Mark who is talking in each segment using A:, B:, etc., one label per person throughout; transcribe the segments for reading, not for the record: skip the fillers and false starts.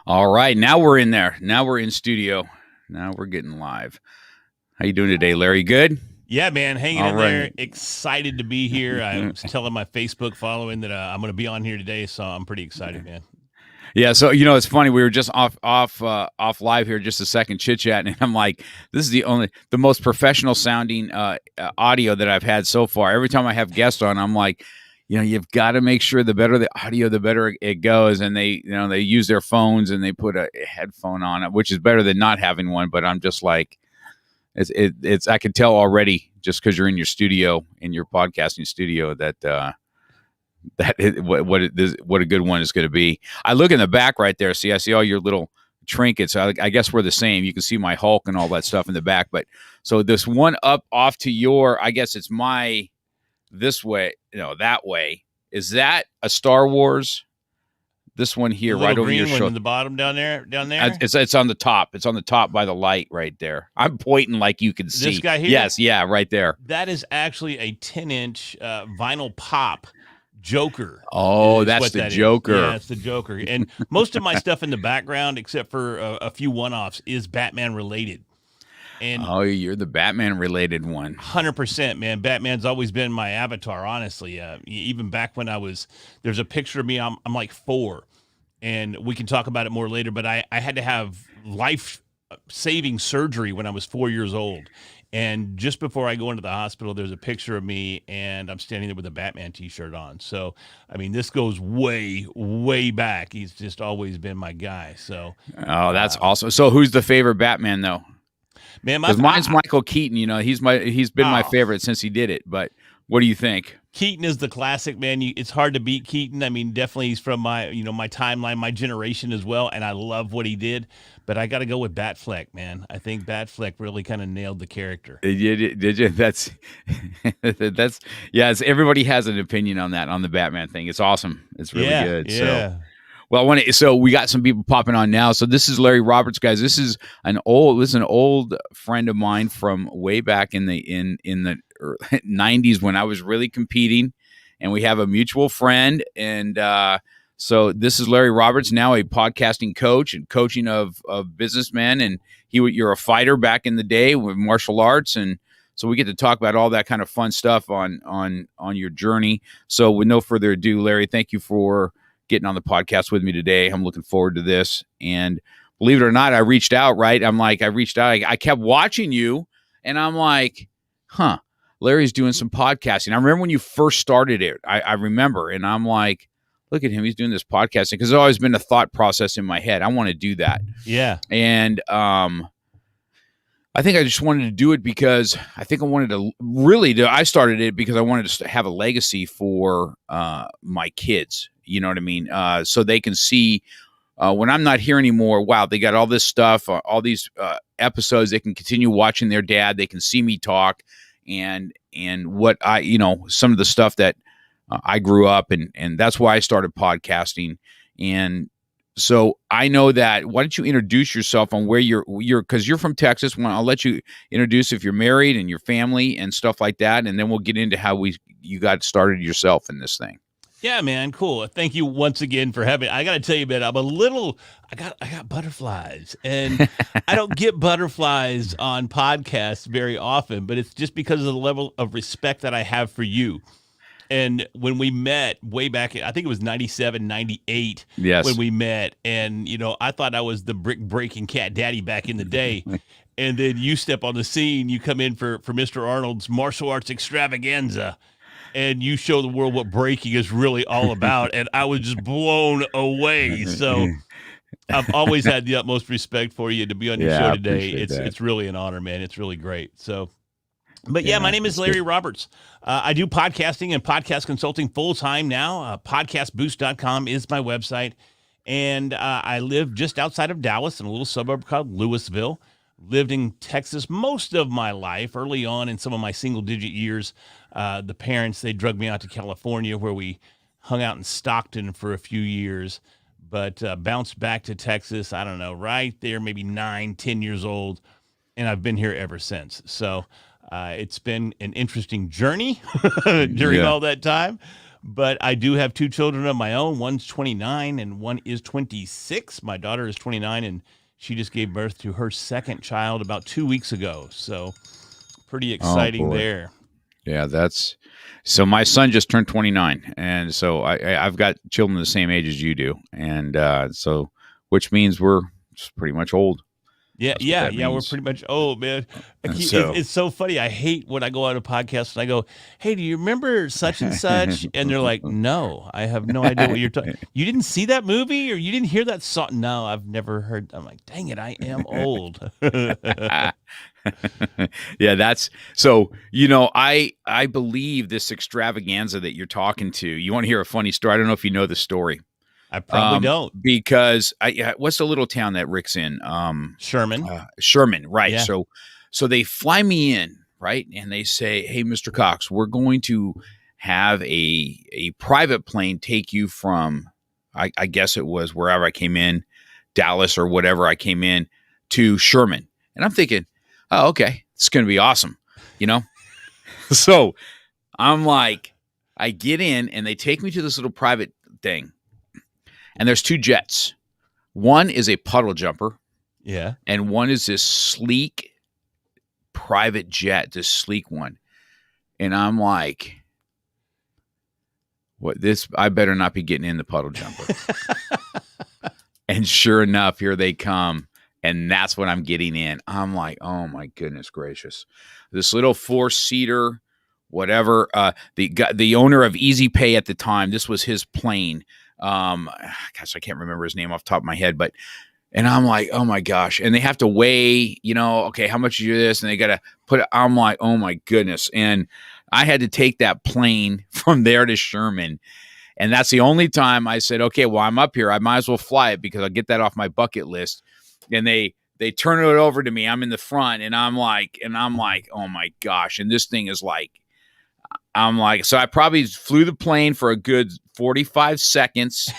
A: All right, now we're in there. Now we're in studio. Now we're getting live. How you doing today, Larry? Good?
B: Yeah, man, hanging
A: All
B: in there.
A: right.
B: Excited to be here. I was telling my Facebook following that I'm going to be on here today, so I'm pretty excited, man.
A: Yeah, so it's funny. We were just off live here, just a second chit chat, and I'm like, this is the most professional sounding audio that I've had so far. Every time I have guests on, I'm like, you've got to make sure the better the audio, the better it goes. And they use their phones and they put a headphone on it, which is better than not having one. But I'm just like, it's I can tell already just because you're in your studio, in your podcasting studio, that what a good one is going to be. I look in the back right there. I see all your little trinkets. I guess we're the same. You can see my Hulk and all that stuff in the back. But so this one up off to your, I guess it's my this way, that way. Is that a Star Wars? This one here,
B: The little
A: right over
B: green
A: your
B: one
A: shoulder.
B: in the bottom down there.
A: It's on the top. It's on the top by the light right there. I'm pointing like you can see.
B: This guy here?
A: Yes, yeah, right there.
B: That is actually a 10-inch vinyl pop Joker.
A: Oh, that's the Joker.
B: Yeah, it's the Joker. And most of my stuff in the background, except for a few one-offs, is Batman related. And
A: you're the Batman related one.
B: 100%, man. Batman's always been my avatar, honestly. Even back when there's a picture of me, I'm like 4, and we can talk about it more later, but I had to have life-saving surgery when I was 4 years old. And just before I go into the hospital, there's a picture of me, and I'm standing there with a Batman T-shirt on. So, I mean, this goes way, way back. He's just always been my guy. So,
A: that's awesome. So, who's the favorite Batman, though?
B: Man,
A: because mine's Michael Keaton. He's been my favorite since he did it. But what do you think?
B: Keaton is the classic, man. It's hard to beat Keaton. I mean, definitely he's from my timeline, my generation as well, and I love what he did. But I got to go with Batfleck, man. I think Batfleck really kind of nailed the character.
A: Did you? That's everybody has an opinion on that, on the Batman thing. It's awesome. It's really good.
B: Yeah.
A: So we got some people popping on now. So this is Larry Roberts, guys. This is an old friend of mine from way back in the 90s when I was really competing, and we have a mutual friend. And so this is Larry Roberts, now a podcasting coach and coaching of businessmen. And you're a fighter back in the day with martial arts, and so we get to talk about all that kind of fun stuff on your journey. So with no further ado, Larry, thank you for getting on the podcast with me today. I'm looking forward to this. And believe it or not, I reached out, right? I kept watching you, and I'm like, Larry's doing some podcasting. I remember when you first started it. I remember, and I'm like, look at him. He's doing this podcasting, because there's always been a thought process in my head. I want to do that.
B: Yeah.
A: And I think I just wanted to do it because I think I wanted to I started it because I wanted to have a legacy for my kids. You know what I mean? So they can see when I'm not here anymore, wow, they got all this stuff, all these episodes. They can continue watching their dad. They can see me talk and what some of the stuff that I grew up, and that's why I started podcasting. And so I know that. Why don't you introduce yourself on where you're because you're from Texas. I'll let you introduce if you're married and your family and stuff like that, and then we'll get into how you got started yourself in this thing.
B: Yeah, man, cool. Thank you once again for having. I got to tell you, man, I got butterflies, and I don't get butterflies on podcasts very often, but it's just because of the level of respect that I have for you. And when we met way back, I think it was 97, 98 when we met. And, I thought I was the brick breaking cat daddy back in the day. And then you step on the scene, you come in for Mr. Arnold's martial arts extravaganza, and you show the world what breaking is really all about. And I was just blown away. So I've always had the utmost respect for you to be on your show today. It's really an honor, man. It's really great. So. But my name is Larry Roberts. I do podcasting and podcast consulting full-time now. Podcastboost.com is my website. And I live just outside of Dallas in a little suburb called Louisville. Lived in Texas most of my life. Early on in some of my single-digit years, the parents, they drugged me out to California, where we hung out in Stockton for a few years. But bounced back to Texas, I don't know, right there, maybe 9, 10 years old. And I've been here ever since. So... it's been an interesting journey during all that time, But I do have two children of my own. One's 29 and one is 26. My daughter is 29 and she just gave birth to her second child about 2 weeks ago. So pretty
A: Oh
B: exciting
A: boy.
B: there.
A: Yeah, that's so my son just turned 29, and so I've got children the same age as you do, and so which means we're pretty much old.
B: Yeah,
A: That's what
B: yeah,
A: that
B: yeah. We're
A: means.
B: pretty much old, man.
A: And so
B: It's so funny. I hate when I go on a podcast and I go, "Hey, do you remember such and such?" And they're like, "No, I have no idea what you're talking. You didn't see that movie, or you didn't hear that song? No, I've never heard." I'm like, "Dang it, I am old."
A: yeah, that's so I believe this extravaganza that you're talking to. You want to hear a funny story? I don't know if you know the story.
B: I probably don't.
A: Because what's the little town that Rick's in?
B: Sherman.
A: Sherman, right?
B: Yeah.
A: So they fly me in, right, and they say, "Hey, Mr. Cox, we're going to have a private plane take you from, I guess it was wherever I came in, Dallas or whatever I came in to Sherman." And I'm thinking, "Oh, okay, it's going to be awesome," you know. So I'm like, I get in, and they take me to this little private thing. And there's two jets. One is a puddle jumper,
B: Yeah.
A: and one is this sleek private jet, this sleek one. And I'm like, what this? I better not be getting in the puddle jumper. And sure enough, here they come. And that's what I'm getting in. I'm like, oh my goodness gracious. This little 4-seater, whatever. The owner of Easy Pay at the time, this was his plane. Gosh, I can't remember his name off the top of my head, and I'm like, oh my gosh. And they have to weigh, okay, how much is this? And they got to put it. I'm like, oh my goodness. And I had to take that plane from there to Sherman. And that's the only time I said, okay, well, I'm up here. I might as well fly it because I'll get that off my bucket list. And they turn it over to me. I'm in the front and I'm like, oh my gosh. And this thing is like, so I probably flew the plane for a good 45 seconds.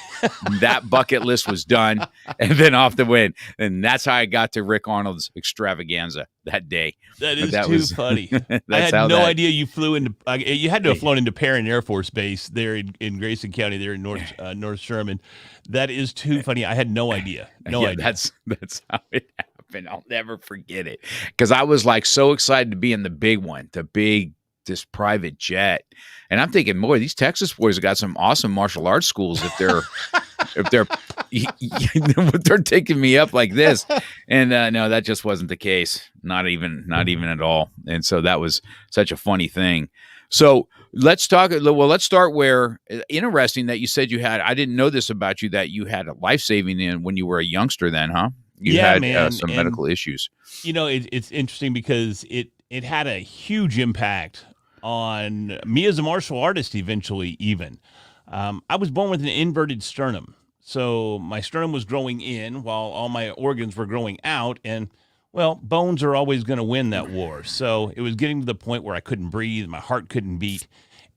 A: That bucket list was done, and then off the wind. And that's how I got to Rick Arnold's extravaganza that day.
B: That is too funny. I had no idea you flew into. You had to have flown into Perrin Air Force Base there in Grayson County, there in North Sherman. That is too funny. I had no idea. No idea.
A: That's how it happened. I'll never forget it because I was like so excited to be in the big one, this private jet. And I'm thinking, boy, these Texas boys have got some awesome martial arts schools if they're taking me up like this. And no, that just wasn't the case. Not even at all. And so that was such a funny thing. So let's start where interesting that you said you had, I didn't know this about you, that you had a life-saving in when you were a youngster then, huh? You had
B: man,
A: some medical issues.
B: It's interesting because it had a huge impact on me as a martial artist eventually even. I was born with an inverted sternum. So my sternum was growing in while all my organs were growing out. And, well, bones are always going to win that war. So it was getting to the point where I couldn't breathe. My heart couldn't beat.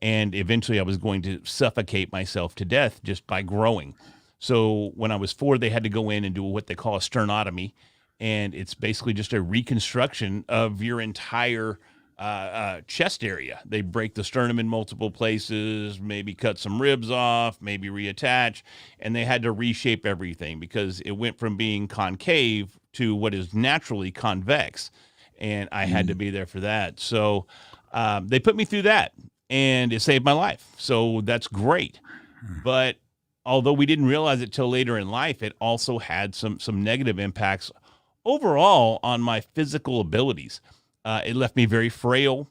B: And eventually I was going to suffocate myself to death just by growing. So when I was 4, they had to go in and do what they call a sternotomy. And it's basically just a reconstruction of your entire chest area. They break the sternum in multiple places, maybe cut some ribs off, maybe reattach, and they had to reshape everything because it went from being concave to what is naturally convex. And I had to be there for that. So they put me through that, and it saved my life. So that's great. But although we didn't realize it till later in life, it also had some negative impacts overall on my physical abilities. It left me very frail.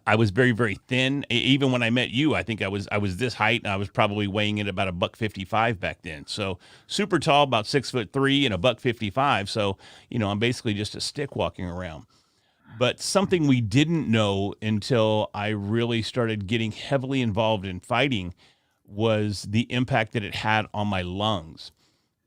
B: I was very, very thin. Even when I met you, I think I was this height, and I was probably weighing in about $155 back then. So super tall, about 6'3" and $155. So I'm basically just a stick walking around. But something we didn't know until I really started getting heavily involved in fighting was the impact that it had on my lungs.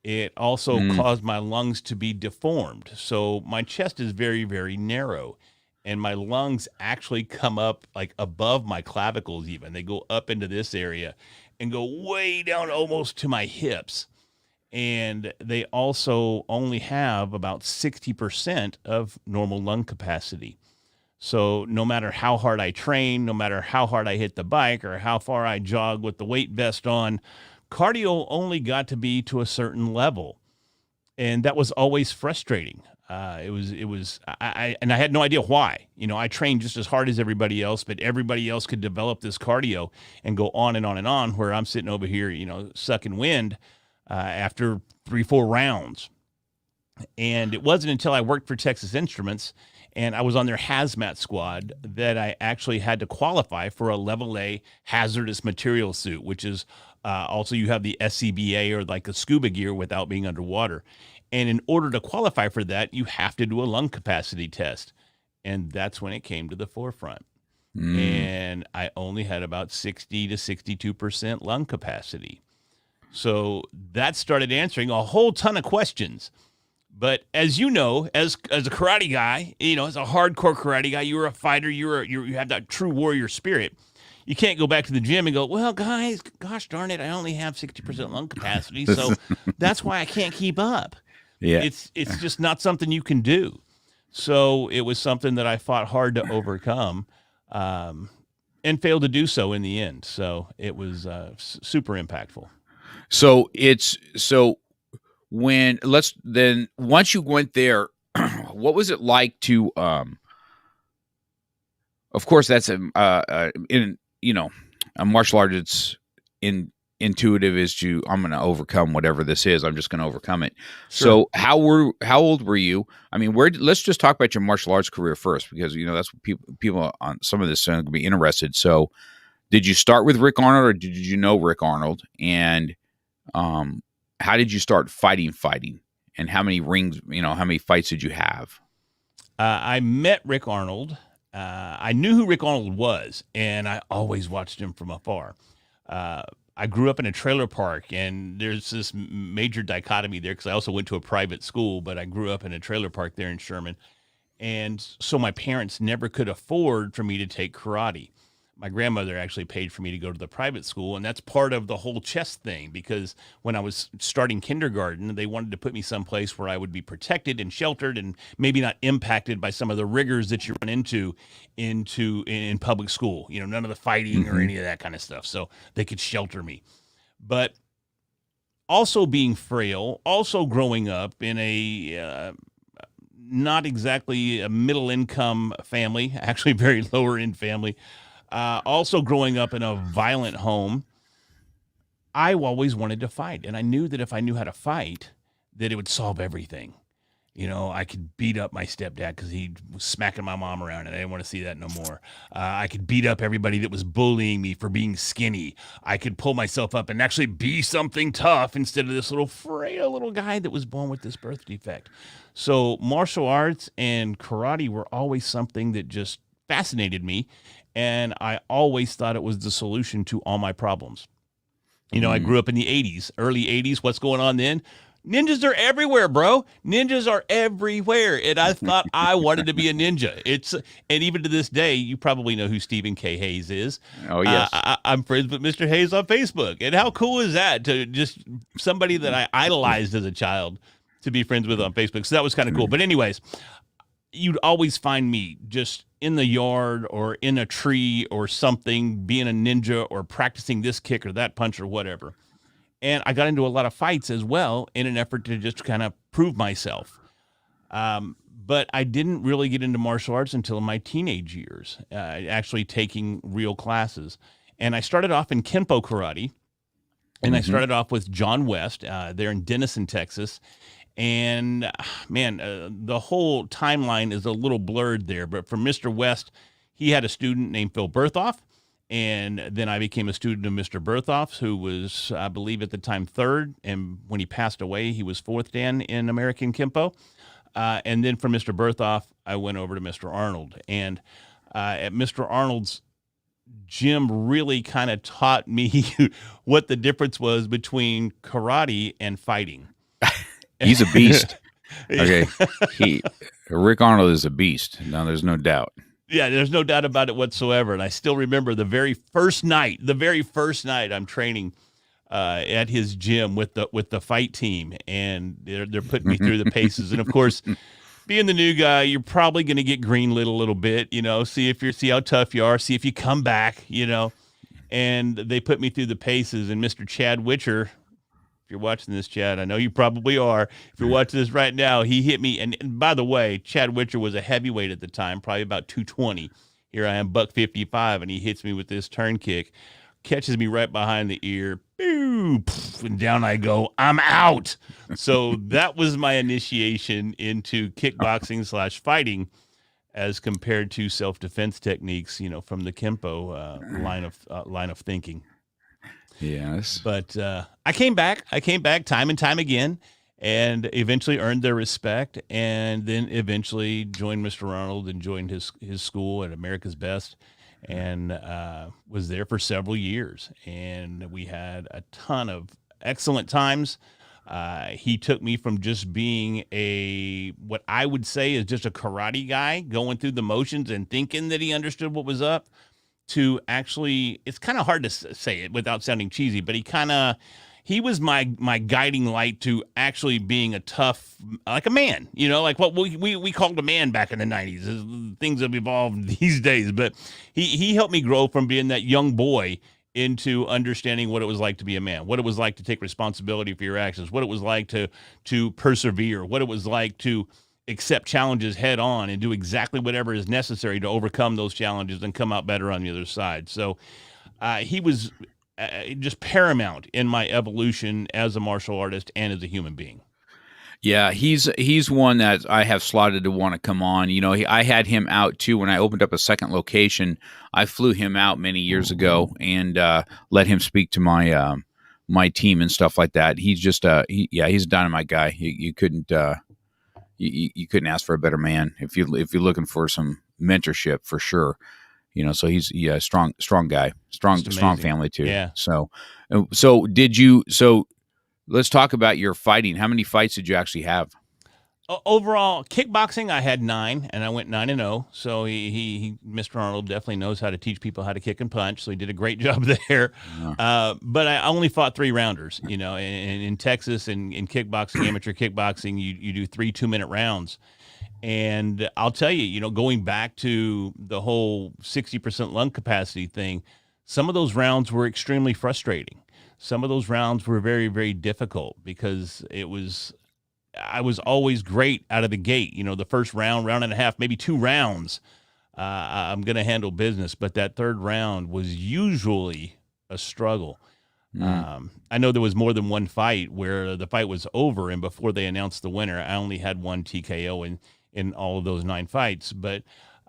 B: It also caused my lungs to be deformed. So my chest is very, very narrow, and my lungs actually come up like above my clavicles even. They go up into this area and go way down almost to my hips. And they also only have about 60% of normal lung capacity. So no matter how hard I train, no matter how hard I hit the bike or how far I jog with the weight vest on, cardio only got to be to a certain level. And that was always frustrating. And I had no idea why. I trained just as hard as everybody else, but everybody else could develop this cardio and go on and on and on, where I'm sitting over here, sucking wind after 3-4 rounds. And it wasn't until I worked for Texas Instruments and I was on their hazmat squad that I actually had to qualify for a level A hazardous material suit, which is also you have the SCBA, or like a scuba gear without being underwater. And in order to qualify for that, you have to do a lung capacity test. And that's when it came to the forefront. And I only had about 60 to 62% lung capacity. So that started answering a whole ton of questions. But as you know, as a karate guy, as a hardcore karate guy, you're a fighter, you have that true warrior spirit. You can't go back to the gym and go, well, guys, gosh darn it, I only have 60% lung capacity, so that's why I can't keep up.
A: Yeah.
B: It's just not something you can do. So it was something that I fought hard to overcome, and failed to do so in the end. So it was super impactful. Once you went there, what was it like to, of course that's in a martial art, it's intuitive is I'm going to overcome whatever this is. I'm just going to overcome it. Sure. So how old were you? I mean, let's just talk about your martial arts career first, because that's what people on some of this are going to be interested. So did you start with Rick Arnold, or did you know Rick Arnold? And how did you start fighting? And how many rings, how many fights did you have? I met Rick Arnold. I knew who Rick Arnold was, and I always watched him from afar. I grew up in a trailer park, and there's this major dichotomy there because I also went to a private school, but I grew up in a trailer park there in Sherman. And so my parents never could afford for me to take karate. My grandmother actually paid for me to go to the private school, and that's part of the whole chess thing, because when I was starting kindergarten, they wanted to put me someplace where I would be protected and sheltered and maybe not impacted by some of the rigors that you run into in public school. None of the fighting or any of that kind of stuff, so they could shelter me. But also being frail, also growing up in a not exactly a middle-income family, actually very lower-end family, also growing up in a violent home, I always wanted to fight. And I knew that if I knew how to fight, that it would solve everything. I could beat up my stepdad because he was smacking my mom around, and I didn't want to see that no more. I could beat up everybody that was bullying me for being skinny. I could pull myself up and actually be something tough instead of this little frail little guy that was born with this birth defect. So martial arts and karate were always something that just fascinated me. And I always thought it was the solution to all my problems. I grew up in the 80s, early 80s. What's going on then? Ninjas are everywhere, bro. Ninjas are everywhere. And I thought I wanted to be a ninja. And even to this day, you probably know who Stephen K. Hayes is.
A: Oh, yes.
B: I'm friends with Mr. Hayes on Facebook. And how cool is that, to just somebody that I idolized as a child to be friends with on Facebook? So that was kind of cool. But anyways, you'd always find me just in the yard or in a tree or something, being a ninja or practicing this kick or that punch or whatever. And I got into a lot of fights as well in an effort to just kind of prove myself. But I didn't really get into martial arts until my teenage years, actually taking real classes. And I started off in Kenpo karate, and I started off with John West there in Denison, Texas. And man, the whole timeline is a little blurred there. But for Mr. West, he had a student named Phil Berthoff. And then I became a student of Mr. Berthoff, who was, I believe at the time, third. And when he passed away, he was fourth dan in American Kenpo. And then from Mr. Berthoff, I went over to Mr. Arnold. And at Mr. Arnold's, Jim really kind of taught me what the difference was between karate and fighting.
A: He's a beast. Okay. Rick Arnold is a beast. No, there's no doubt.
B: Yeah, there's no doubt about it whatsoever. And I still remember the very first night I'm training at his gym with the fight team, and they're putting me through the paces. And of course, being the new guy, you're probably going to get greenlit a little bit, see how tough you are, see if you come back. And they put me through the paces. And Mr. Chad Witcher, if you're watching this, Chad, I know you probably are. If you're watching this right now, he hit me. And by the way, Chad Witcher was a heavyweight at the time, probably about 220. Here I am, buck 55, and he hits me with this turn kick, catches me right behind the ear, boo, and down I go. I'm out. So that was my initiation into kickboxing / fighting, as compared to self-defense techniques, from the Kempo line of thinking.
A: Yes.
B: But I came back time and time again, and eventually earned their respect, and then eventually joined Mr. Arnold and joined his school at America's Best, and was there for several years. And we had a ton of excellent times. He took me from just being what I would say is just a karate guy going through the motions and thinking that he understood what was up, to actually, it's kind of hard to say it without sounding cheesy, but he was my guiding light to actually being a tough, like a man, like what we called a man back in the 90s. Things have evolved these days, but he helped me grow from being that young boy into understanding what it was like to be a man, what it was like to take responsibility for your actions, what it was like to persevere, what it was like to accept challenges head on and do exactly whatever is necessary to overcome those challenges and come out better on the other side. So he was just paramount in my evolution as a martial artist and as a human being.
A: Yeah, he's one that I have slotted to want to come on. I had him out too when I opened up a second location. I flew him out many years ago and let him speak to my my team and stuff like that. He's just he's a dynamite guy. You couldn't you couldn't ask for a better man if you're looking for some mentorship, for sure. So he's strong guy, strong family too.
B: Yeah.
A: So let's talk about your fighting. How many fights did you actually have?
B: Overall, kickboxing, I had 9, and I went 9-0. So he Mr. Arnold definitely knows how to teach people how to kick and punch. So he did a great job there. Yeah. But I only fought 3 rounders. In Texas and in kickboxing, amateur kickboxing, you do 3 2-minute rounds. And I'll tell you, going back to the whole 60% lung capacity thing, some of those rounds were extremely frustrating. Some of those rounds were very, very difficult because I was always great out of the gate. The first round and a half, maybe 2 rounds, I'm going to handle business. But that third round was usually a struggle. I know there was more than one fight where the fight was over, and before they announced the winner, I only had 1 TKO in all of those 9 fights. But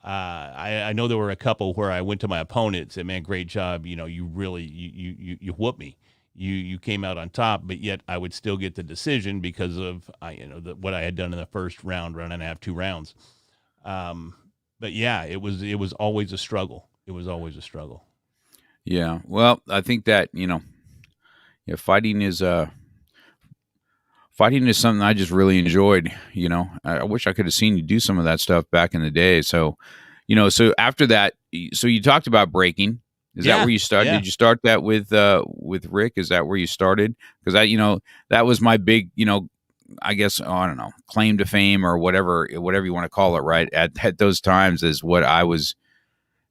B: I know there were a couple where I went to my opponent and said, "Man, great job. You really you whooped me. You came out on top," but yet I would still get the decision because of what I had done in the first round and a half, 2 rounds. But yeah, it was always a struggle. It was always a struggle.
A: Yeah. Well, I think that fighting is something I just really enjoyed. I wish I could have seen you do some of that stuff back in the day. So, so after that, so you talked about breaking. Is that where you started? Yeah. Did you start that with Rick? Is that where you started? Because that was my big, I guess, I don't know, claim to fame or whatever you want to call it, right? At those times is what I was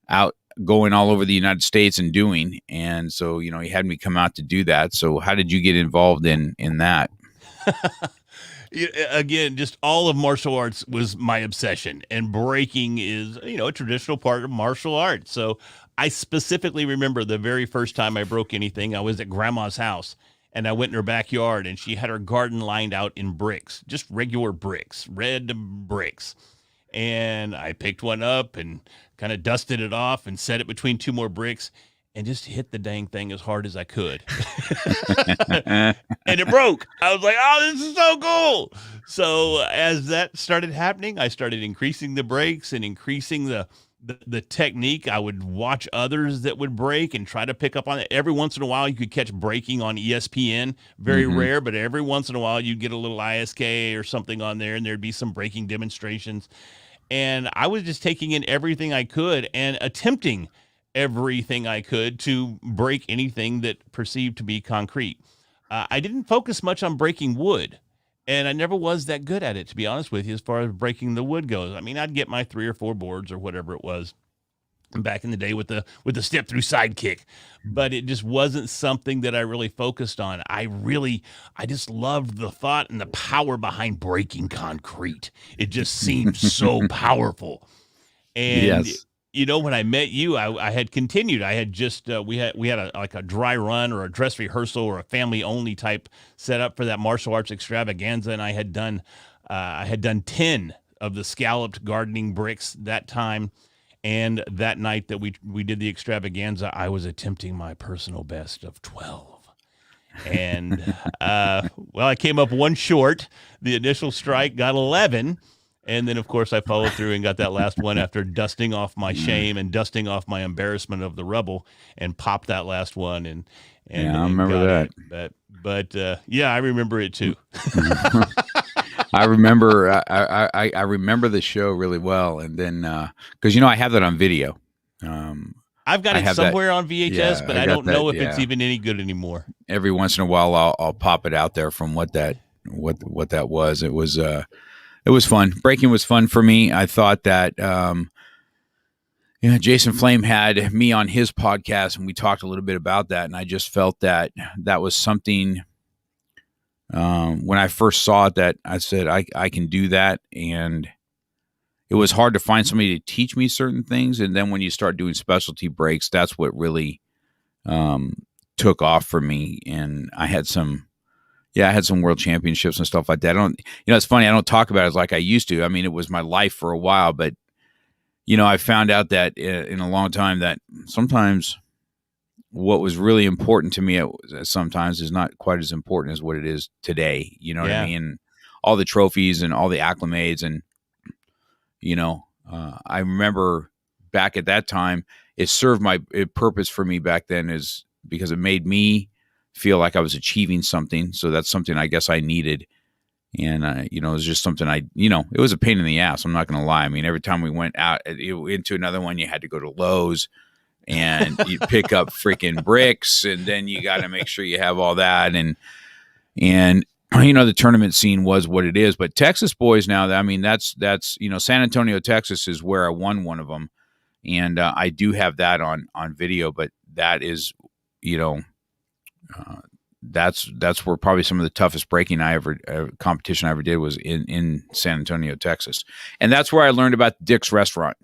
A: out going all over the United States and doing. And so, he had me come out to do that. So how did you get involved in that?
B: Again, just all of martial arts was my obsession, and breaking is, a traditional part of martial arts. So I specifically remember the very first time I broke anything. I was at Grandma's house, and I went in her backyard, and she had her garden lined out in bricks, just regular bricks, red bricks. And I picked one up and kind of dusted it off and set it between 2 more bricks and just hit the dang thing as hard as I could. And it broke. I was like, "Oh, this is so cool." So as that started happening, I started increasing the breaks and increasing the technique. I would watch others that would break and try to pick up on it. Every once in a while, you could catch breaking on ESPN. Very rare, but every once in a while, you'd get a little ISK or something on there, and there'd be some breaking demonstrations. And I was just taking in everything I could and attempting everything I could to break anything that perceived to be concrete. I didn't focus much on breaking wood And I never was that good at it, to be honest with you, as far as breaking the wood goes. I mean, I'd get my 3 or 4 boards or whatever it was back in the day with the step through sidekick, but it just wasn't something that I really focused on. I just loved the thought and the power behind breaking concrete. It just seemed so powerful. And
A: Yes.
B: when I met you, I had continued. I had just we had a dry run or a dress rehearsal or a family only type setup for that martial arts extravaganza, and I had done 10 of the scalloped gardening bricks that time. And that night that we did the extravaganza, I was attempting my personal best of 12. And I came up one short. The initial strike got 11. And then, of course, I followed through and got that last one after dusting off my shame and dusting off my embarrassment of the rubble, and popped that last one. And
A: I remember that.
B: But I remember it too.
A: I remember I remember the show really well, and then because I have that on video.
B: I've got it somewhere on VHS, but I don't know if it's even any good anymore.
A: Every once in a while, I'll pop it out there from what that was. It was fun. Breaking was fun for me. I thought that Jason Flame had me on his podcast, and we talked a little bit about that, and I just felt that was something. When I first saw it, that I said I can do that, and it was hard to find somebody to teach me certain things. And then when you start doing specialty breaks, that's what really took off for me. And I had some world championships and stuff like that. It's funny, I don't talk about it like I used to. I mean, it was my life for a while, but I found out that in a long time that sometimes what was really important to me sometimes is not quite as important as what it is today. You know what I mean? All the trophies and all the acclimates, and I remember back at that time, it served my purpose for me back then, is because it made me feel like I was achieving something. So that's something I guess I needed. And, it was just something it was a pain in the ass. I'm not going to lie. I mean, every time we went out into another one, you had to go to Lowe's and you pick up freaking bricks, and then you got to make sure you have all that. And the tournament scene was what it is, but Texas boys now, I mean, that's San Antonio, Texas is where I won one of them. And I do have that on video, but that is, that's where probably some of the toughest breaking competition I ever did was in San Antonio, Texas. And that's where I learned about Dick's Restaurant.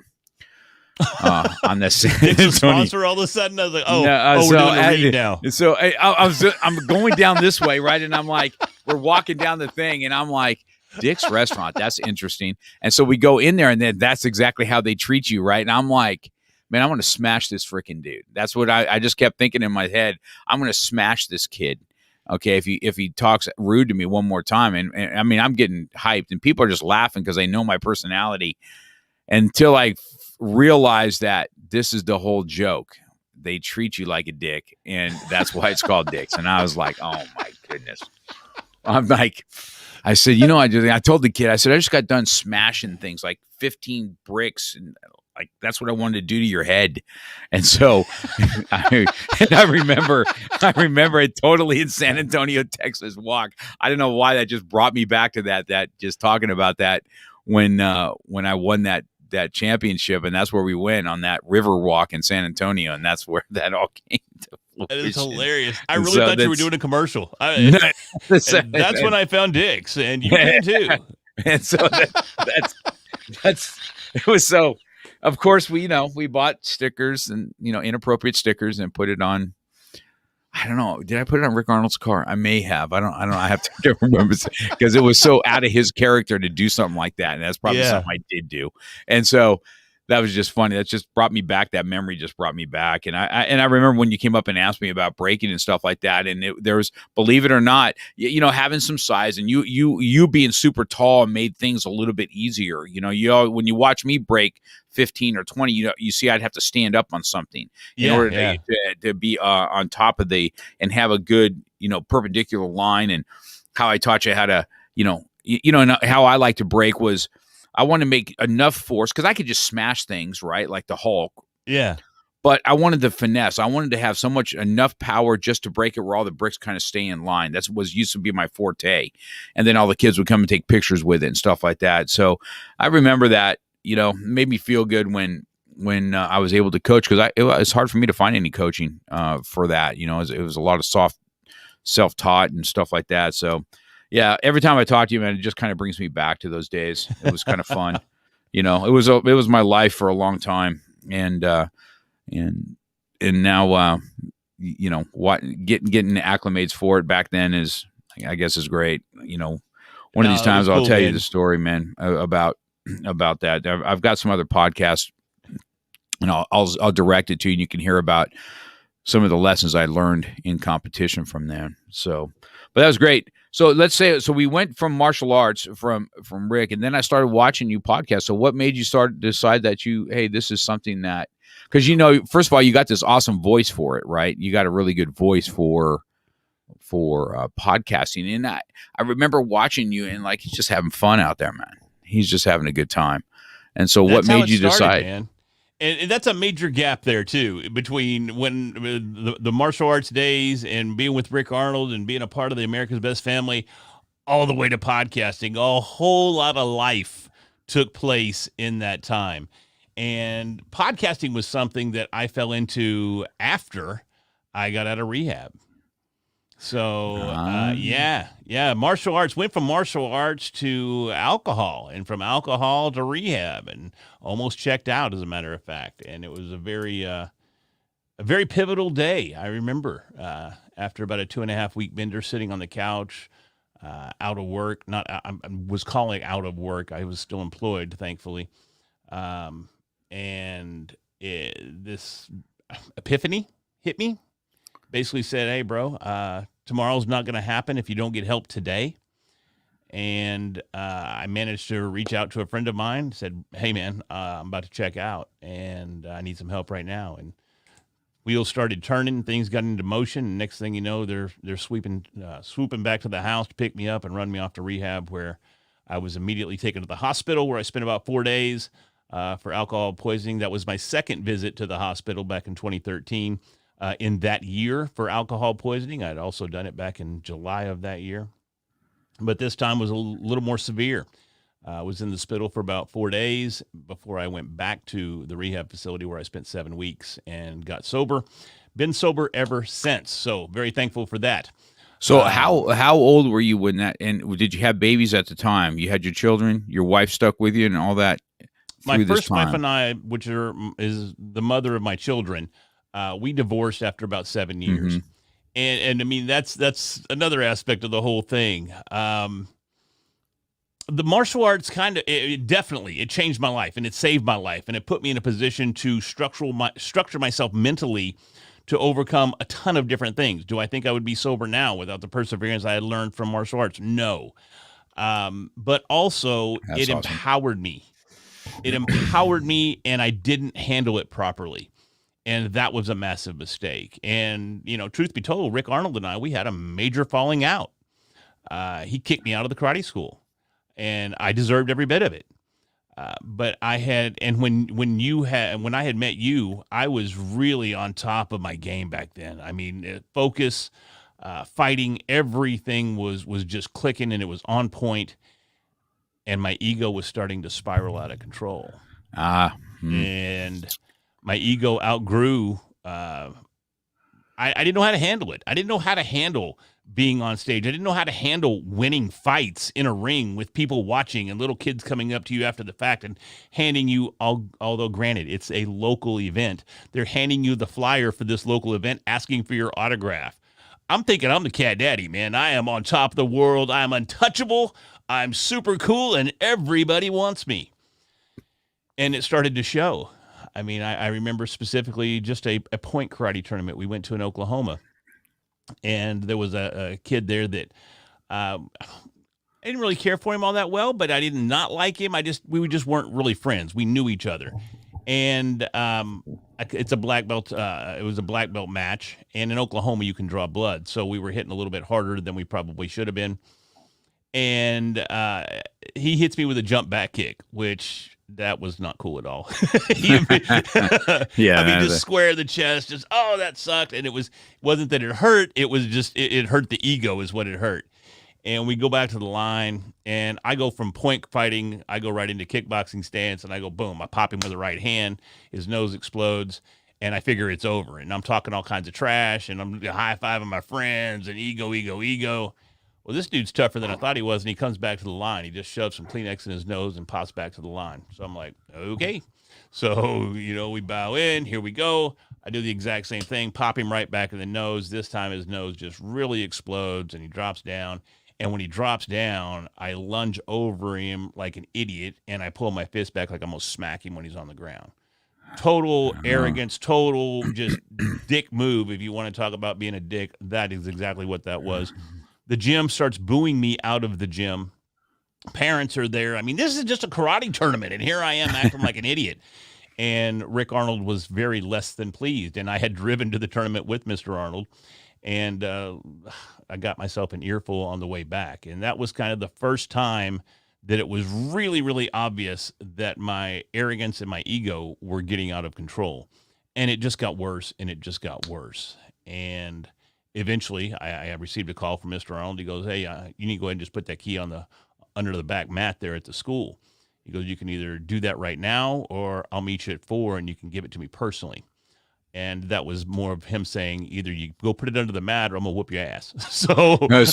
A: On the
B: Dick's sponsor, all of a sudden I was like, we're doing a read now.
A: So I'm going down this way, right? And I'm like, we're walking down the thing, and I'm like, Dick's Restaurant, that's interesting. And so we go in there, and then that's exactly how they treat you, right? And I'm like, man, I'm going to smash this freaking dude. That's what I just kept thinking in my head. I'm going to smash this kid. Okay, if he talks rude to me one more time, and I mean, I'm getting hyped, and people are just laughing because they know my personality. Until I realize that this is the whole joke. They treat you like a dick, and that's why it's called Dick's. And I was like, oh my goodness. I'm like, I said, I told the kid, I said, I just got done smashing things like 15 bricks, and like, that's what I wanted to do to your head. And so I remember it totally in San Antonio, Texas walk. I don't know why that just brought me back to that just talking about that when I won that championship, and that's where we went on that river walk in San Antonio, and that's where that all came to fruition.
B: It is hilarious. I really thought you were doing a commercial. That's when I found Dick's, and you can too.
A: And so that's it was so. Of course, we bought stickers and inappropriate stickers and put it on. I don't know. Did I put it on Rick Arnold's car? I may have. I don't. I have to remember because it was so out of his character to do something like that, and that's probably something I did do. And so that was just funny. That just brought me back. That memory just brought me back. And I remember when you came up and asked me about breaking and stuff like that. And there was, believe it or not, having some size, and you being super tall made things a little bit easier. When you watch me break 15 or 20, you see I'd have to stand up on something in order to be on top of and have a good, perpendicular line. And how I taught you how to, and how I like to break was, I want to make enough force because I could just smash things, right? Like the Hulk.
B: Yeah.
A: but I wanted the finesse. I wanted to have enough power just to break it where all the bricks kind of stay in line. That was used to be my forte. And then all the kids would come and take pictures with it and stuff like that. So I remember that, made me feel good when I was able to coach, because it's hard for me to find any coaching for that. It was a lot of soft self-taught and stuff like that. So yeah, every time I talk to you, man, it just kind of brings me back to those days. It was kind of fun. It was my life for a long time. And now, what getting acclimates for it back then is, I guess, is great. One of these times I'll tell you the story, man, about that. I've got some other podcasts, and I'll direct it to you, and you can hear about some of the lessons I learned in competition from there. So, but that was great. So so we went from martial arts from Rick, and then I started watching you podcast. So what made you decide that hey, this is something that, because first of all, you got this awesome voice for it, right? You got a really good voice for podcasting, and I remember watching you, and like, he's just having fun out there, man. He's just having a good time. And so, what made you decide?
B: Man. And that's a major gap there too, between when the martial arts days and being with Rick Arnold and being a part of the America's Best Family, all the way to podcasting. A whole lot of life took place in that time. And podcasting was something that I fell into after I got out of rehab. So, martial arts, went from martial arts to alcohol, and from alcohol to rehab, and almost checked out, as a matter of fact. And it was a very pivotal day. I remember after about a 2.5 week bender, sitting on the couch, out of work. I was calling out of work. I was still employed, thankfully. And this epiphany hit me. Basically said, hey, bro, tomorrow's not going to happen if you don't get help today. And I managed to reach out to a friend of mine, said, hey, man, I'm about to check out, and I need some help right now. And wheels started turning, things got into motion, and next thing you know, they're swooping back to the house to pick me up and run me off to rehab, where I was immediately taken to the hospital, where I spent about 4 days for alcohol poisoning. That was my second visit to the hospital back in 2013. In that year for alcohol poisoning. I'd also done it back in July of that year, but this time was a little more severe. I was in the hospital for about 4 days before I went back to the rehab facility, where I spent 7 weeks and got sober. Been sober ever since. So very thankful for that.
A: So how old were you when that, and did you have babies at the time? You had your children, your wife stuck with you, and all that?
B: My first wife and I, which is the mother of my children, we divorced after about 7 years. Mm-hmm. And I mean, that's another aspect of the whole thing. The martial arts it changed my life, and it saved my life, and it put me in a position to structure myself mentally to overcome a ton of different things. Do I think I would be sober now without the perseverance I had learned from martial arts? No. But also, it empowered me. It empowered me, and I didn't handle it properly. And that was a massive mistake. And, truth be told, Rick Arnold and I, we had a major falling out. He kicked me out of the karate school, and I deserved every bit of it. But I had, and when I had met you, I was really on top of my game back then. I mean, focus, fighting, everything was just clicking, and it was on point. And my ego was starting to spiral out of control. And my ego outgrew. I didn't know how to handle it. I didn't know how to handle being on stage. I didn't know how to handle winning fights in a ring with people watching and little kids coming up to you after the fact and handing you, although granted, it's a local event, they're handing you the flyer for this local event, asking for your autograph. I'm thinking I'm the cat daddy, man. I am on top of the world. I'm untouchable. I'm super cool, and everybody wants me. And it started to show. I mean, I remember specifically just a point karate tournament we went to in Oklahoma. And there was a kid there that I didn't really care for him all that well, but I did not like him. We just weren't really friends. We knew each other. And it's a black belt. It was a black belt match. And in Oklahoma, you can draw blood. So we were hitting a little bit harder than we probably should have been. And he hits me with a jump back kick, which that was not cool at all. I mean,
A: Yeah.
B: just square the chest, just that sucked, and wasn't that it hurt. It was just it hurt the ego is what it hurt. And we go back to the line, and I go from point fighting, I go right into kickboxing stance, and I go boom, I pop him with the right hand, his nose explodes, and I figure it's over. And I'm talking all kinds of trash, and I'm high fiving my friends, and ego, ego, ego. Well, this dude's tougher than I thought he was, and he comes back to the line. He just shoves some Kleenex in his nose and pops back to the line. So I'm like, okay. So, we bow in. Here we go. I do the exact same thing, pop him right back in the nose. This time his nose just really explodes, and he drops down. And when he drops down, I lunge over him like an idiot, and I pull my fist back like I'm going to smack him when he's on the ground. Total arrogance, total just dick move. If you want to talk about being a dick, that is exactly what that was. The gym starts booing me out of the gym. Parents are there. I mean, this is just a karate tournament, and here I am acting like an idiot. And Rick Arnold was very less than pleased, and I had driven to the tournament with Mr. Arnold, and I got myself an earful on the way back. And that was kind of the first time that it was really, really obvious that my arrogance and my ego were getting out of control. And it just got worse, and it just got worse. And eventually, I received a call from Mr. Arnold. He goes, hey, you need to go ahead and just put that key on under the back mat there at the school. He goes, you can either do that right now, or I'll meet you at 4 and you can give it to me personally. And that was more of him saying, either you go put it under the mat or I'm going to whoop your ass. So I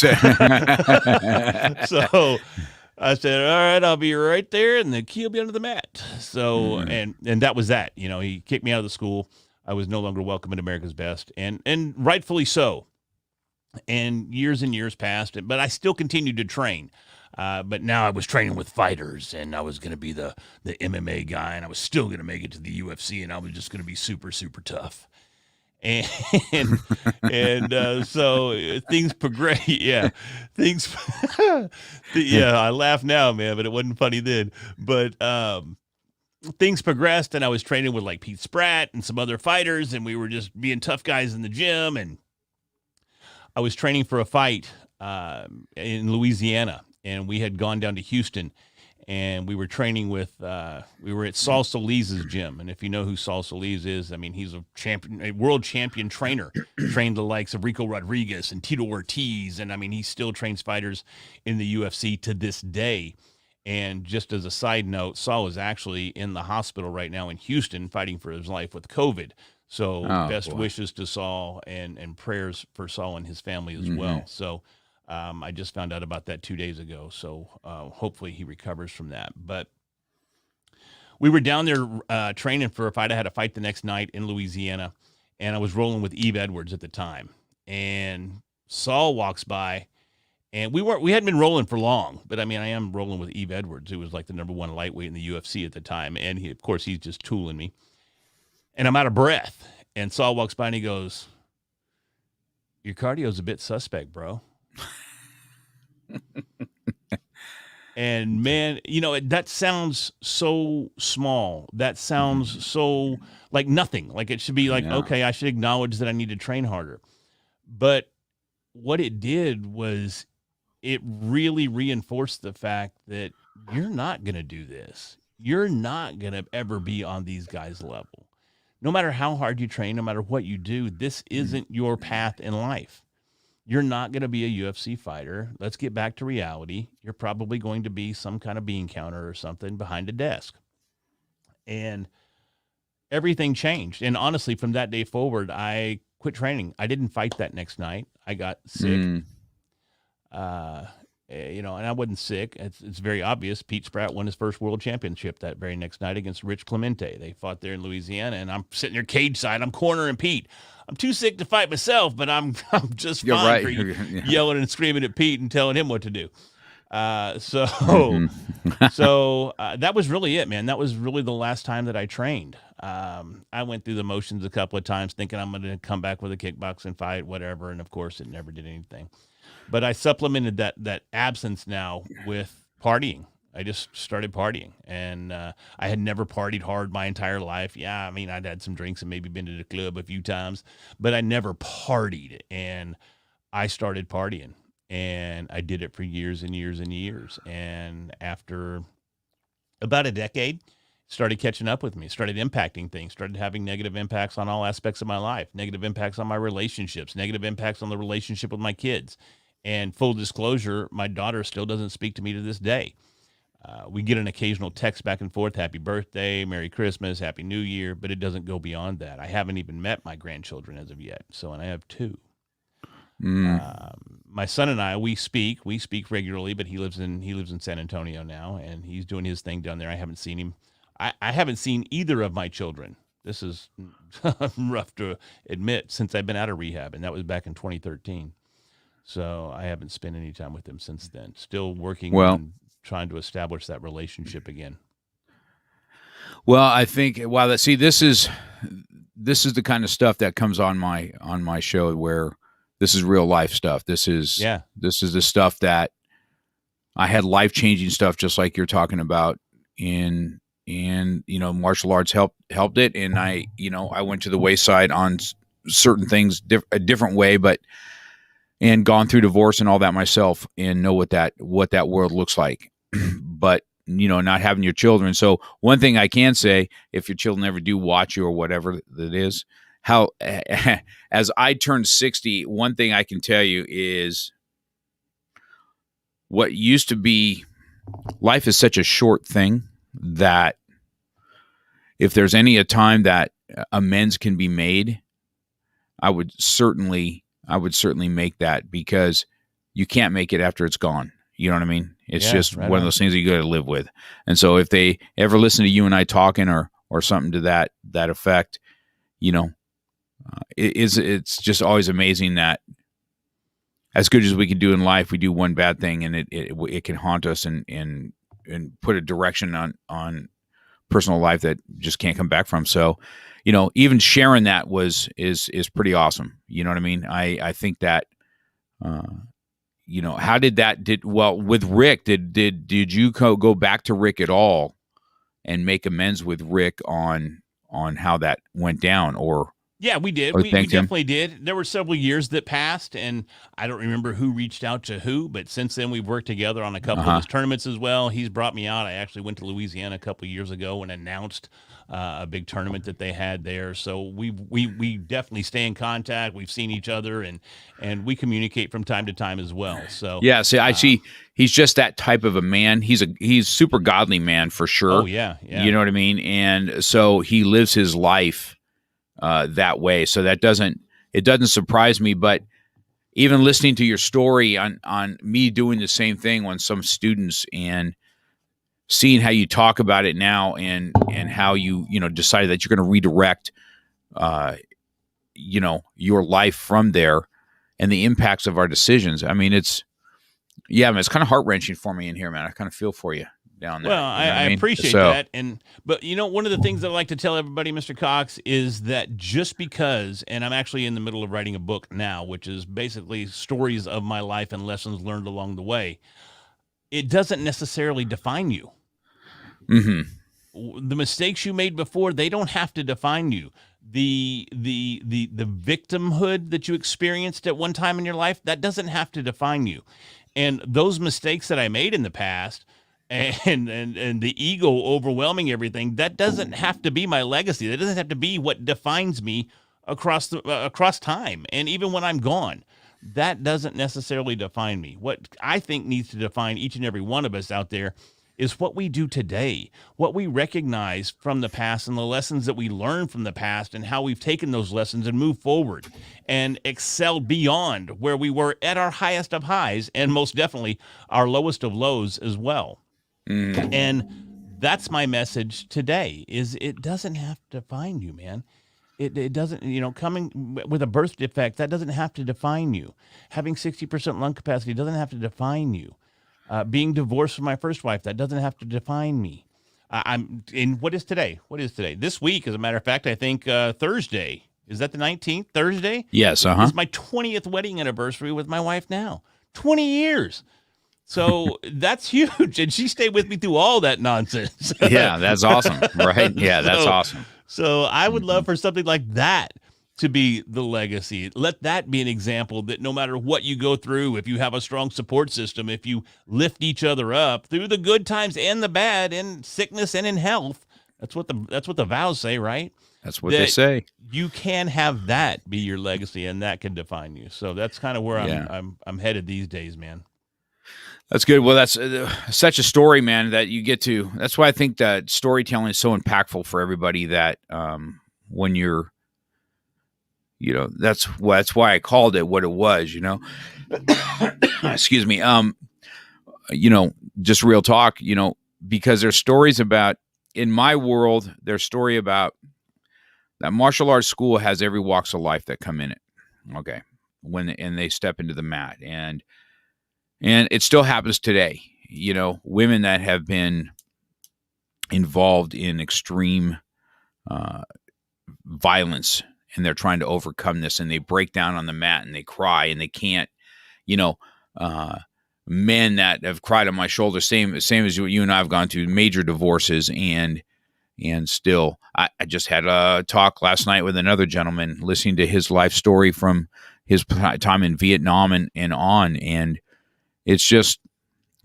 B: said, all right, I'll be right there. And the key will be under the mat. So, and that was that. He kicked me out of the school. I was no longer welcome at America's Best, and rightfully so. And years passed, but I still continued to train. But now I was training with fighters, and I was going to be the MMA guy, and I was still going to make it to the UFC, and I was just going to be super, super tough. And so things progress. Yeah, things. Yeah, I laugh now, man, but it wasn't funny then. But things progressed, and I was training with like Pete Spratt and some other fighters, and we were just being tough guys in the gym. And I was training for a fight in Louisiana, and we had gone down to Houston, and we were training with we were at Saul Solis's gym. And if you know who Saul Solis is, I mean, he's a world champion trainer, trained the likes of Rico Rodriguez and Tito Ortiz, and I mean, he still trains fighters in the UFC to this day. And just as a side note, Saul is actually in the hospital right now in Houston fighting for his life with COVID. So best wishes to Saul, and prayers for Saul and his family as well. So I just found out about that 2 days ago. So hopefully he recovers from that. But we were down there training for a fight. I had a fight the next night in Louisiana, and I was rolling with Eve Edwards at the time. And Saul walks by. And we hadn't been rolling for long, but I mean, I am rolling with Eve Edwards, who was like the #1 lightweight in the UFC at the time. And he, of course, he's just tooling me. And I'm out of breath. And Saul walks by and he goes, your cardio's a bit suspect, bro. And man, that sounds so small. That sounds so like nothing. Like it should be like, okay, I should acknowledge that I need to train harder. But what it did was it really reinforced the fact that you're not going to do this. You're not going to ever be on these guys' level. No matter how hard you train, no matter what you do, this isn't your path in life. You're not going to be a UFC fighter. Let's get back to reality. You're probably going to be some kind of bean counter or something behind a desk. And everything changed. And honestly, from that day forward, I quit training. I didn't fight that next night. I got sick. And I wasn't sick. It's very obvious. Pete Spratt won his first world championship that very next night against Rich Clemente. They fought there in Louisiana, and I'm sitting there cage side. I'm cornering Pete. I'm too sick to fight myself, but I'm just fine for yelling and screaming at Pete and telling him what to do. So that was really it, man. That was really the last time that I trained. I went through the motions a couple of times thinking I'm going to come back with a kickboxing fight, whatever. And of course it never did anything, but I supplemented that absence now with partying. I just started partying, and I had never partied hard my entire life. Yeah, I mean, I'd had some drinks and maybe been to the club a few times, but I never partied, and I started partying, and I did it for years and years and years. And after about a decade, started catching up with me, started impacting things, started having negative impacts on all aspects of my life, negative impacts on my relationships, negative impacts on the relationship with my kids. And full disclosure, my daughter still doesn't speak to me to this day. We get an occasional text back and forth, happy birthday, Merry Christmas, Happy New Year, but it doesn't go beyond that. I haven't even met my grandchildren as of yet. And I have two. My son and I, we speak regularly, but he lives in San Antonio now, and he's doing his thing down there. I haven't seen him. I haven't seen either of my children. This is rough to admit, since I've been out of rehab, and that was back in 2013. So I haven't spent any time with them since then. Still working on trying to establish that relationship again.
A: Well, I think this is the kind of stuff that comes on my show, where this is real life stuff. This is the stuff that I had life-changing stuff, just like you're talking about, and martial arts helped it, and I went to the wayside on certain things a different way, and gone through divorce and all that myself, and know what that world looks like. But not having your children. So one thing I can say, if your children ever do watch you or whatever that is, how as I turned 60, one thing I can tell you is, what used to be, life is such a short thing that if there's any a time that amends can be made, I would certainly make that, because you can't make it after it's gone. You know what I mean? It's just one of those things that you got to live with. And so if they ever listen to you and I talking or something to that effect, it's just always amazing that as good as we can do in life, we do one bad thing, and it can haunt us and put a direction on personal life that just can't come back from. So, even sharing that is pretty awesome. You know what I mean? I think that, how with Rick, did you go back to Rick at all and make amends with Rick on how that went down? Or
B: yeah, we did. We definitely did. There were several years that passed, and I don't remember who reached out to who, but since then we've worked together on a couple of his tournaments as well. He's brought me out. I actually went to Louisiana a couple of years ago and announced a big tournament that they had there. So we definitely stay in contact. We've seen each other, and we communicate from time to time as well. So
A: yeah, see, I see. He's just that type of a man. He's super godly man for sure.
B: Oh yeah.
A: You know what I mean? And so he lives his life that way. So it doesn't surprise me. But even listening to your story on me doing the same thing on some students, and seeing how you talk about it now, and how you decided that you're going to redirect your life from there, and the impacts of our decisions. I mean, it's kind of heart-wrenching for me in here, man. I kind of feel for you down there.
B: Well, I appreciate that. But one of the things that I like to tell everybody, Mr. Cox, is that just because, and I'm actually in the middle of writing a book now, which is basically stories of my life and lessons learned along the way, it doesn't necessarily define you.
A: Mm-hmm.
B: The mistakes you made before, they don't have to define you. The victimhood that you experienced at one time in your life, that doesn't have to define you. And those mistakes that I made in the past, and the ego overwhelming everything, that doesn't have to be my legacy. That doesn't have to be what defines me across time, and even when I'm gone. That doesn't necessarily define me. What I think needs to define each and every one of us out there is what we do today, what we recognize from the past, and the lessons that we learn from the past, and how we've taken those lessons and moved forward and excelled beyond where we were at our highest of highs, and most definitely our lowest of lows as well. Mm. And that's my message today, is it doesn't have to define you, man. It doesn't, coming with a birth defect, that doesn't have to define you. Having 60% lung capacity doesn't have to define you. Being divorced from my first wife, that doesn't have to define me. What is today? This week, as a matter of fact, I think Thursday. Is that the 19th? Thursday?
A: Yes,
B: It's my 20th wedding anniversary with my wife now. 20 years. So that's huge. And she stayed with me through all that nonsense.
A: Yeah, that's awesome. Right? Yeah, that's awesome.
B: So I would love for something like that to be the legacy. Let that be an example that no matter what you go through, if you have a strong support system, if you lift each other up through the good times and the bad, in sickness and in health, That's what the vows say, right?
A: That's what they say.
B: You can have that be your legacy, and that can define you. So that's kind of where
A: Yeah.
B: I'm headed these days, man.
A: That's good. Well, that's such a story, man, that you get to. That's why I think that storytelling is so impactful for everybody. That when you're, that's why I called it what it was. Excuse me. Just real talk. Because there's stories about, in my world, there's story about that martial arts school has every walks of life that come in it. Okay, and they step into the mat, and it still happens today. Women that have been involved in extreme violence, and they're trying to overcome this, and they break down on the mat and they cry and they can't. Men that have cried on my shoulder, same as you and I have gone through major divorces, and still, I just had a talk last night with another gentleman, listening to his life story from his time in Vietnam and on, and it's just,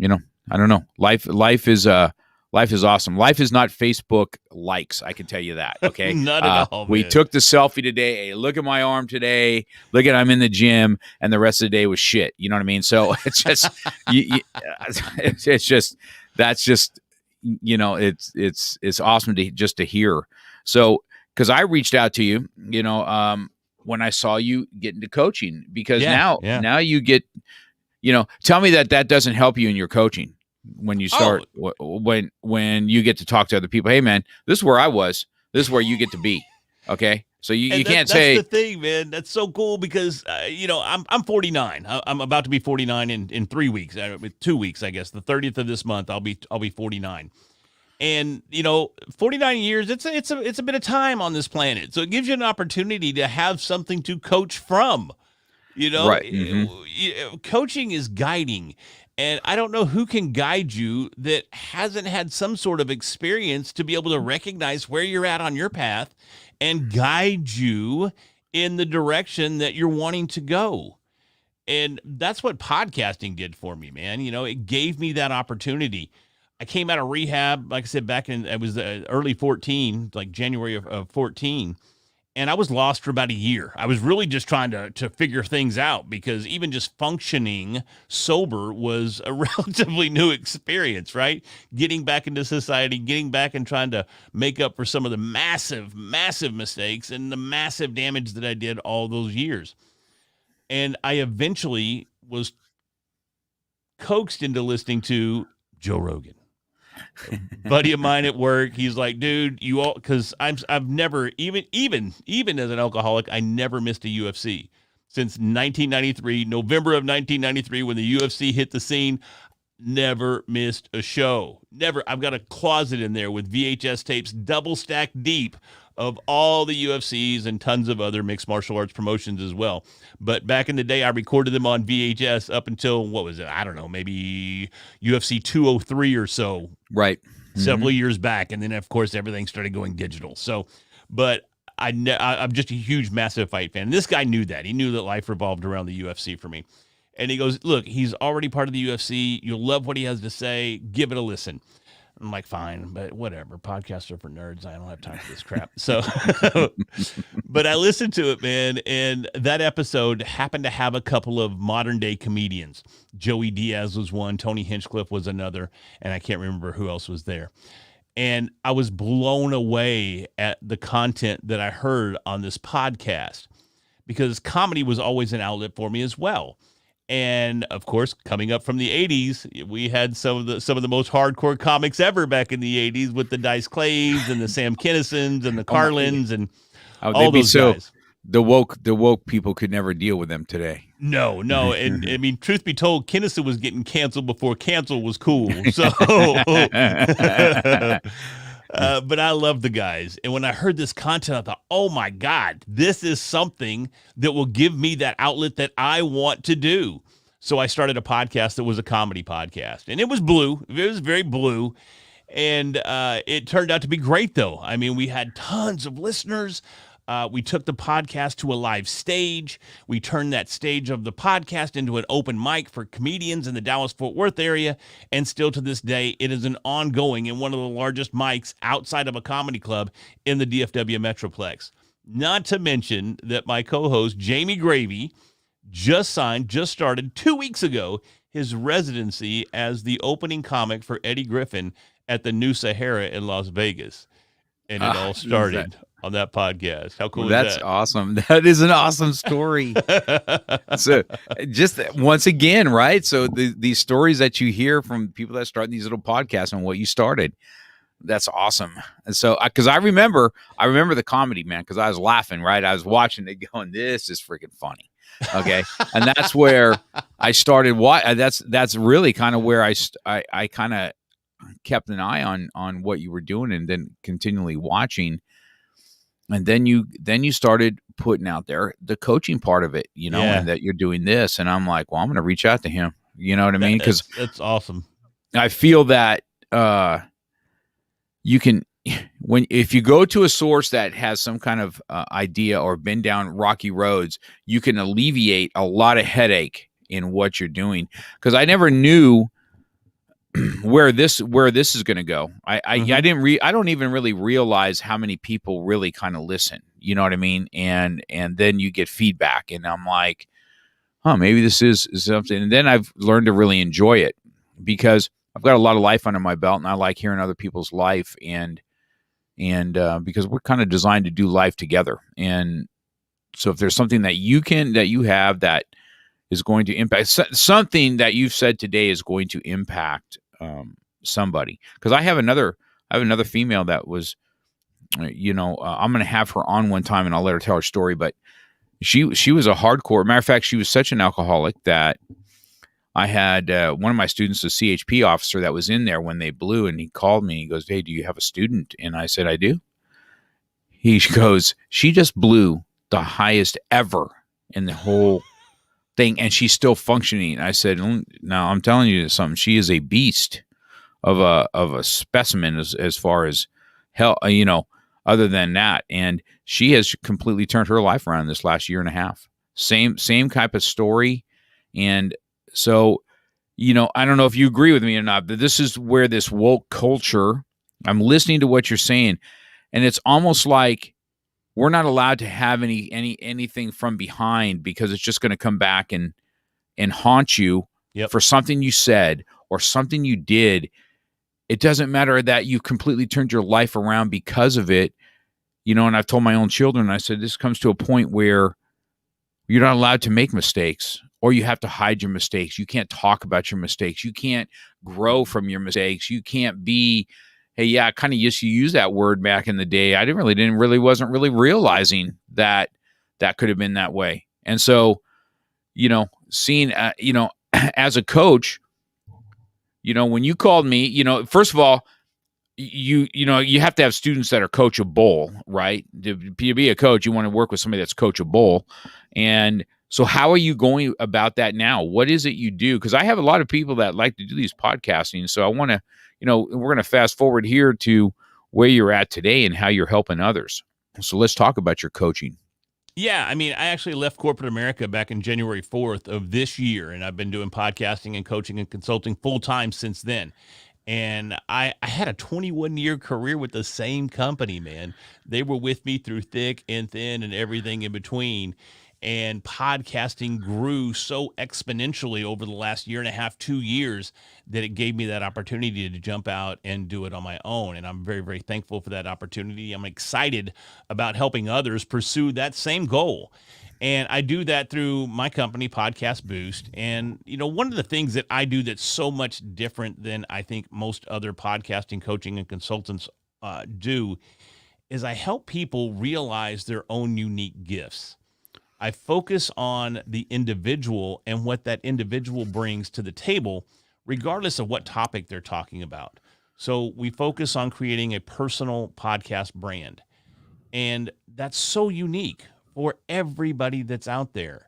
A: I don't know. Life is awesome. Life is not Facebook likes. I can tell you that. Okay.
B: Not at all.
A: We took the selfie today. Hey, look at my arm today. Look at, I'm in the gym, and the rest of the day was shit. You know what I mean? So it's just, it's just, that's just, it's awesome to hear. So, cause I reached out to you, when I saw you get into coaching, because now you get, tell me that doesn't help you in your coaching when you start, when you get to talk to other people. Hey man, this is where I was, this is where you get to be. Okay. So you can't say.
B: That's the thing, man. That's so cool because, I'm 49. I'm about to be 49 in 3 weeks, 2 weeks, I guess. The 30th of this month, I'll be 49. And 49 years, it's a bit of time on this planet. So it gives you an opportunity to have something to coach from.
A: Right. Mm-hmm.
B: Coaching is guiding. And I don't know who can guide you that hasn't had some sort of experience to be able to recognize where you're at on your path and guide you in the direction that you're wanting to go. And that's what podcasting did for me, man. It gave me that opportunity. I came out of rehab, like I said, back in, it was early 14, like January of 14. And I was lost for about a year. I was really just trying to figure things out, because even just functioning sober was a relatively new experience, right? Getting back into society, getting back and trying to make up for some of the massive, massive mistakes and the massive damage that I did all those years. And I eventually was coaxed into listening to Joe Rogan. Buddy of mine at work, he's like, dude, because I've never, even as an alcoholic, I never missed a UFC since 1993, November of 1993, when the UFC hit the scene. Never missed a show. Never. I've got a closet in there with VHS tapes, double stacked deep, of all the UFCs and tons of other mixed martial arts promotions as well. But back in the day, I recorded them on VHS up until, what was it? I don't know, maybe UFC 203 or so.
A: Right.
B: Several years back. And then, of course, everything started going digital. So, but I'm just a huge, massive fight fan. And this guy knew that. He knew that life revolved around the UFC for me. And he goes, look, he's already part of the UFC. You'll love what he has to say. Give it a listen. I'm like, fine, but whatever. Podcasts are for nerds. I don't have time for this crap. So, but I listened to it, man. And that episode happened to have a couple of modern day comedians. Joey Diaz was one. Tony Hinchcliffe was another. And I can't remember who else was there. And I was blown away at the content that I heard on this podcast, because comedy was always an outlet for me as well. And of course, coming up from the 80s, we had some of the most hardcore comics ever back in the 80s, with the Dice Clays and the Sam Kinnisons and the Carlins and all those guys.
A: The woke people could never deal with them today.
B: No. And I mean, truth be told, Kinnison was getting canceled before cancel was cool. So, but I love the guys. And when I heard this content, I thought, oh my God, this is something that will give me that outlet that I want to do. So I started a podcast that was a comedy podcast, and it was blue. It was very blue. And it turned out to be great, though. I mean, we had tons of listeners. We took the podcast to a live stage. We turned that stage of the podcast into an open mic for comedians in the Dallas-Fort Worth area. And still to this day, it is an ongoing and one of the largest mics outside of a comedy club in the DFW Metroplex. Not to mention that my co-host, Jamie Gravy, just started 2 weeks ago, his residency as the opening comic for Eddie Griffin at the New Sahara in Las Vegas. And it all started on that podcast. How cool is that?
A: That's awesome. That is an awesome story. So just once again, right? So these stories that you hear from people that start these little podcasts and what you started, that's awesome. And so, because I remember the comedy, man, because I was laughing, right? I was watching it going, this is freaking funny. Okay. And that's where I started. That's really kind of where I kind of kept an eye on what you were doing, and then continually watching. And then you started putting out there the coaching part of it, and that you're doing this. And I'm like, well, I'm going to reach out to him. You know what I mean? Because
B: that's awesome.
A: I feel that you can, if you go to a source that has some kind of idea or been down rocky roads, you can alleviate a lot of headache in what you're doing. Because I never knew where this is going to go. I don't even really realize how many people really kind of listen. You know what I mean? And then you get feedback, and I'm like, oh, maybe this is something. And then I've learned to really enjoy it, because I've got a lot of life under my belt, and I like hearing other people's life, and because we're kind of designed to do life together. And so if there's something that you have that is going to impact, something that you've said today is going to impact somebody. Because I have another female that was, I'm going to have her on one time, and I'll let her tell her story. But she was a hardcore. Matter of fact, she was such an alcoholic that I had one of my students, a CHP officer, that was in there when they blew, and he called me. He goes, "Hey, do you have a student?" And I said, "I do." He goes, "She just blew the highest ever in the whole thing, and she's still functioning." I said, "No, I'm telling you something. She is a beast of a specimen as far as hell, other than that. And she has completely turned her life around this last year and a half. Same type of story. And so, I don't know if you agree with me or not, but this is where this woke culture, I'm listening to what you're saying, and it's almost like we're not allowed to have anything from behind, because it's just going to come back and haunt you for something you said or something you did. It doesn't matter that you completely turned your life around because of it. And I've told my own children, I said, this comes to a point where you're not allowed to make mistakes, or you have to hide your mistakes. You can't talk about your mistakes. You can't grow from your mistakes. You can't be, hey, yeah, I kind of used to use that word back in the day. I wasn't really realizing that could have been that way. And so, seeing, as a coach, when you called me, first of all, you have to have students that are coachable, right? To be a coach, you want to work with somebody that's coachable. And so how are you going about that now? What is it you do? Because I have a lot of people that like to do these podcasting. So I want to, we're going to fast forward here to where you're at today and how you're helping others. So let's talk about your coaching.
B: Yeah, I mean, I actually left corporate America back in January 4th of this year, and I've been doing podcasting and coaching and consulting full-time since then. And I had a 21-year career with the same company, man. They were with me through thick and thin and everything in between. And podcasting grew so exponentially over the last year and a half, 2 years, that it gave me that opportunity to jump out and do it on my own. And I'm very, very thankful for that opportunity. I'm excited about helping others pursue that same goal. And I do that through my company, Podcast Boost. And, one of the things that I do that's so much different than I think most other podcasting, coaching, and consultants do is I help people realize their own unique gifts. I focus on the individual and what that individual brings to the table, regardless of what topic they're talking about. So we focus on creating a personal podcast brand. And that's so unique for everybody that's out there.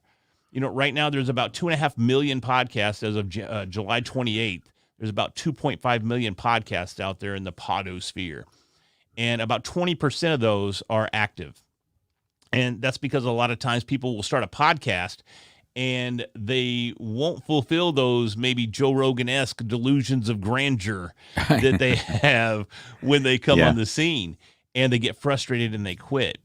B: Right now there's about 2.5 million podcasts as of July 28th. There's about 2.5 million podcasts out there in the podosphere. And about 20% of those are active. And that's because a lot of times people will start a podcast and they won't fulfill those maybe Joe Rogan-esque delusions of grandeur that they have when they come
A: Yeah.
B: on the scene, and they get frustrated and they quit.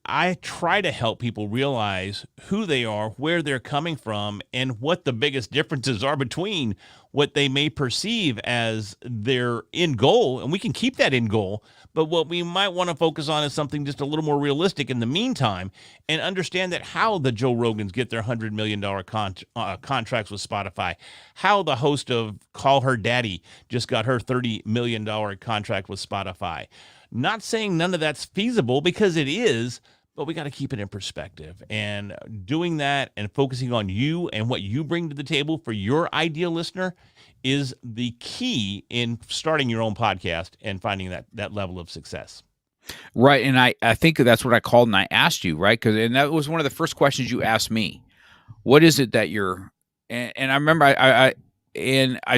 B: I try to help people realize who they are, where they're coming from, and what the biggest differences are between what they may perceive as their end goal. And we can keep that end goal, but what we might want to focus on is something just a little more realistic in the meantime, and understand that how the Joe Rogans get their $100 million contracts with Spotify, how the host of Call Her Daddy just got her $30 million contract with Spotify. Not saying none of that's feasible, because it is, but we got to keep it in perspective. And doing that and focusing on you and what you bring to the table for your ideal listener is the key in starting your own podcast and finding that level of success.
A: Right. And I think that's what I called and I asked you, right? And that was one of the first questions you asked me. What is it that you're, and I remember I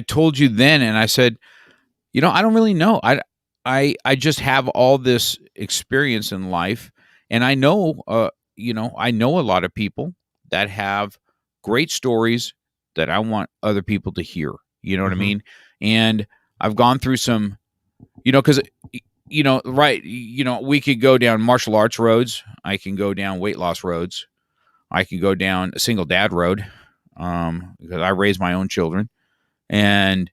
A: told you then, and I said, I don't really know. I just have all this experience in life, and I know, I know a lot of people that have great stories that I want other people to hear. You know what I mean? And I've gone through some, because, right, we could go down martial arts roads. I can go down weight loss roads. I can go down a single dad road, because I raise my own children, and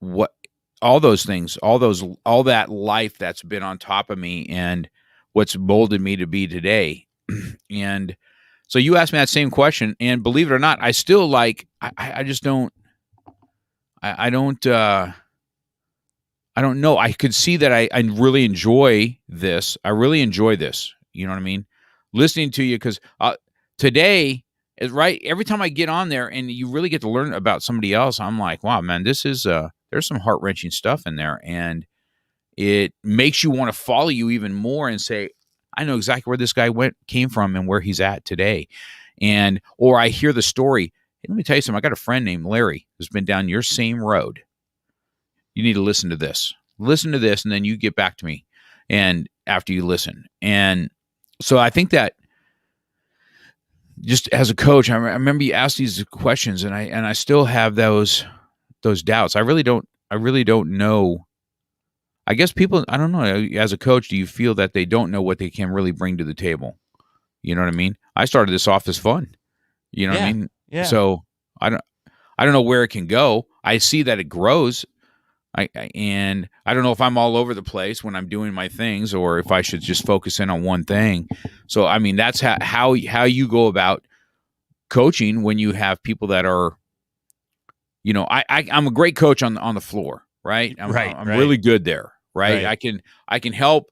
A: what all those things, all that life that's been on top of me and what's molded me to be today. And so you asked me that same question, and believe it or not, I still I just don't, I don't know. I could see that I really enjoy this. I really enjoy this. You know what I mean? Listening to you, because today is right. Every time I get on there and you really get to learn about somebody else, I'm like, wow, man, this is there's some heart-wrenching stuff in there, and it makes you want to follow you even more and say, I know exactly where this guy came from and where he's at today. Or I hear the story. Hey, let me tell you something. I got a friend named Larry who's been down your same road. You need to listen to this. Listen to this, and then you get back to me. And after you listen. And so I think that just as a coach, I remember you asked these questions, and I still have those doubts. I really don't know. I guess people, I don't know, as a coach, do you feel that they don't know what they can really bring to the table? You know what I mean? I started this off as fun. You know what I mean?
B: Yeah.
A: So I don't know where it can go. I see that it grows. And I don't know if I'm all over the place when I'm doing my things, or if I should just focus in on one thing. So, I mean, that's how you go about coaching when you have people that are, I'm a great coach on the floor, right? I'm really good there, right? I can help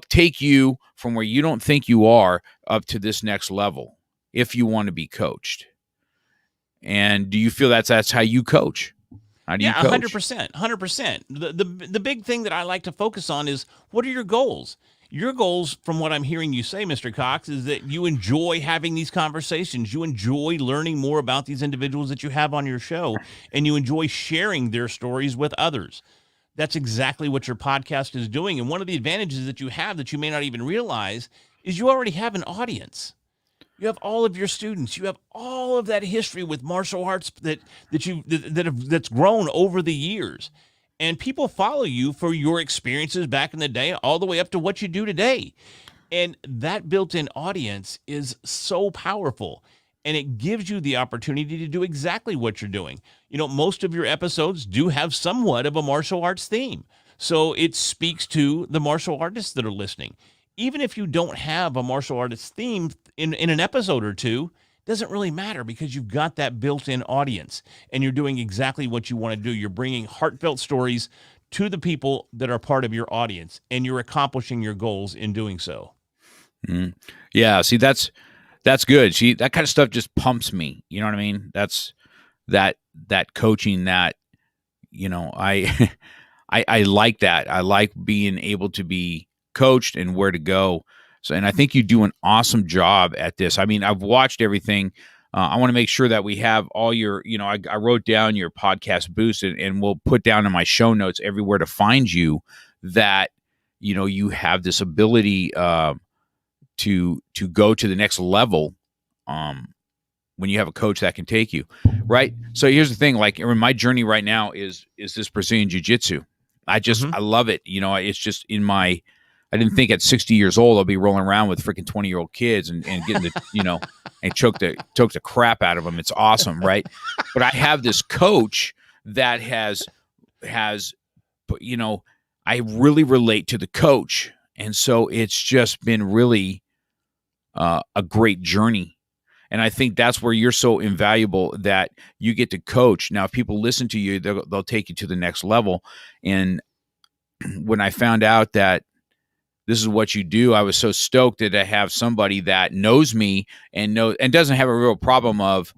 A: take you from where you don't think you are up to this next level if you want to be coached. And do you feel that's how you coach? How do you coach?
B: 100%. 100%. The big thing that I like to focus on is, what are your goals? Your goals, from what I'm hearing you say, Mr. Cox, is that you enjoy having these conversations. You enjoy learning more about these individuals that you have on your show, and you enjoy sharing their stories with others. That's exactly what your podcast is doing. And one of the advantages that you have that you may not even realize is you already have an audience. You have all of your students. You have all of that history with martial arts that's grown over the years. And people follow you for your experiences back in the day, all the way up to what you do today. And that built-in audience is so powerful. And it gives you the opportunity to do exactly what you're doing. Most of your episodes do have somewhat of a martial arts theme. So it speaks to the martial artists that are listening. Even if you don't have a martial artist theme in an episode or two, doesn't really matter, because you've got that built-in audience and you're doing exactly what you want to do. You're bringing heartfelt stories to the people that are part of your audience, and you're accomplishing your goals in doing so.
A: Mm-hmm. Yeah. See, that's good. That kind of stuff just pumps me. You know what I mean? That's that coaching that, I like that. I like being able to be coached and where to go. So, and I think you do an awesome job at this. I mean, I've watched everything. I want to make sure that we have all your, I wrote down your podcast boost, and we'll put down in my show notes everywhere to find you, that, you have this ability to go to the next level when you have a coach that can take you, right? So here's the thing, like my journey right now is this Brazilian jiu-jitsu. I love it. It's just I didn't think at 60 years old I'll be rolling around with freaking 20-year-old kids and getting the and choke the crap out of them. It's awesome, right? But I have this coach that has I really relate to the coach, and so it's just been really a great journey. And I think that's where you're so invaluable, that you get to coach. Now, if people listen to you, they'll take you to the next level. And when I found out that this is what you do, I was so stoked that I have somebody that knows me and doesn't have a real problem of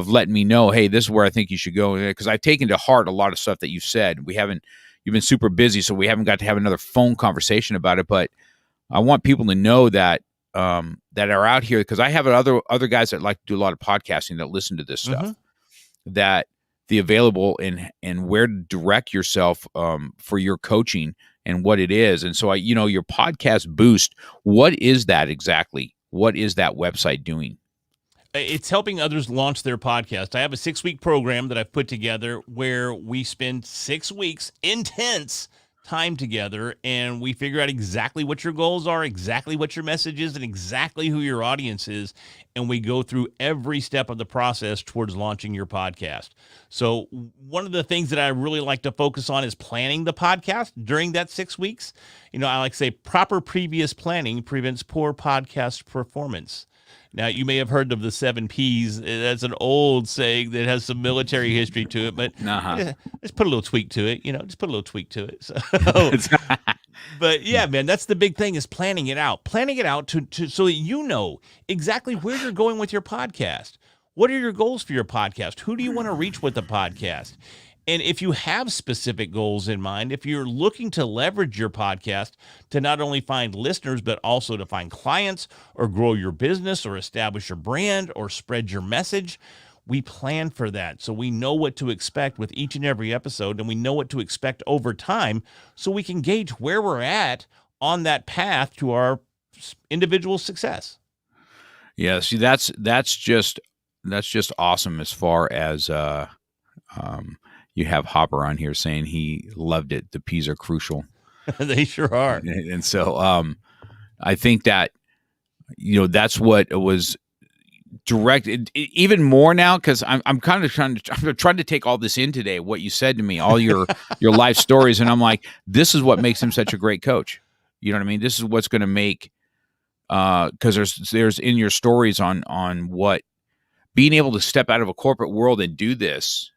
A: letting me know, hey, this is where I think you should go. Because I've taken to heart a lot of stuff that you've said. You've been super busy, so we haven't got to have another phone conversation about it. But I want people to know that that are out here, because I have other guys that like to do a lot of podcasting that listen to this stuff, that the available and where to direct yourself for your coaching and what it is. And so your podcast boost, what is that exactly? What is that website doing?
B: It's helping others launch their podcast. I have a 6-week program that I've put together where we spend 6 weeks intense time together, and we figure out exactly what your goals are, exactly what your message is, and exactly who your audience is. And we go through every step of the process towards launching your podcast. So one of the things that I really like to focus on is planning the podcast during that 6 weeks. I like to say proper previous planning prevents poor podcast performance. Now, you may have heard of the 7 Ps. That's an old saying that has some military history to it, but just put a little tweak to it, just put a little tweak to it. So, but yeah, man, that's the big thing, is planning it out to so that you know exactly where you're going with your podcast. What are your goals for your podcast? Who do you want to reach with the podcast? And if you have specific goals in mind, if you're looking to leverage your podcast to not only find listeners, but also to find clients or grow your business or establish your brand or spread your message, we plan for that. So we know what to expect with each and every episode, and we know what to expect over time, so we can gauge where we're at on that path to our individual success.
A: Yeah, see, that's just awesome. As far as you have Hopper on here saying he loved it. The P's are crucial.
B: They sure are.
A: And so I think that, that's what it was directed even more now, because I'm kind of trying to take all this in today, what you said to me, all your life stories. And I'm like, this is what makes him such a great coach. You know what I mean? This is what's going to make, because there's in your stories on what being able to step out of a corporate world and do this.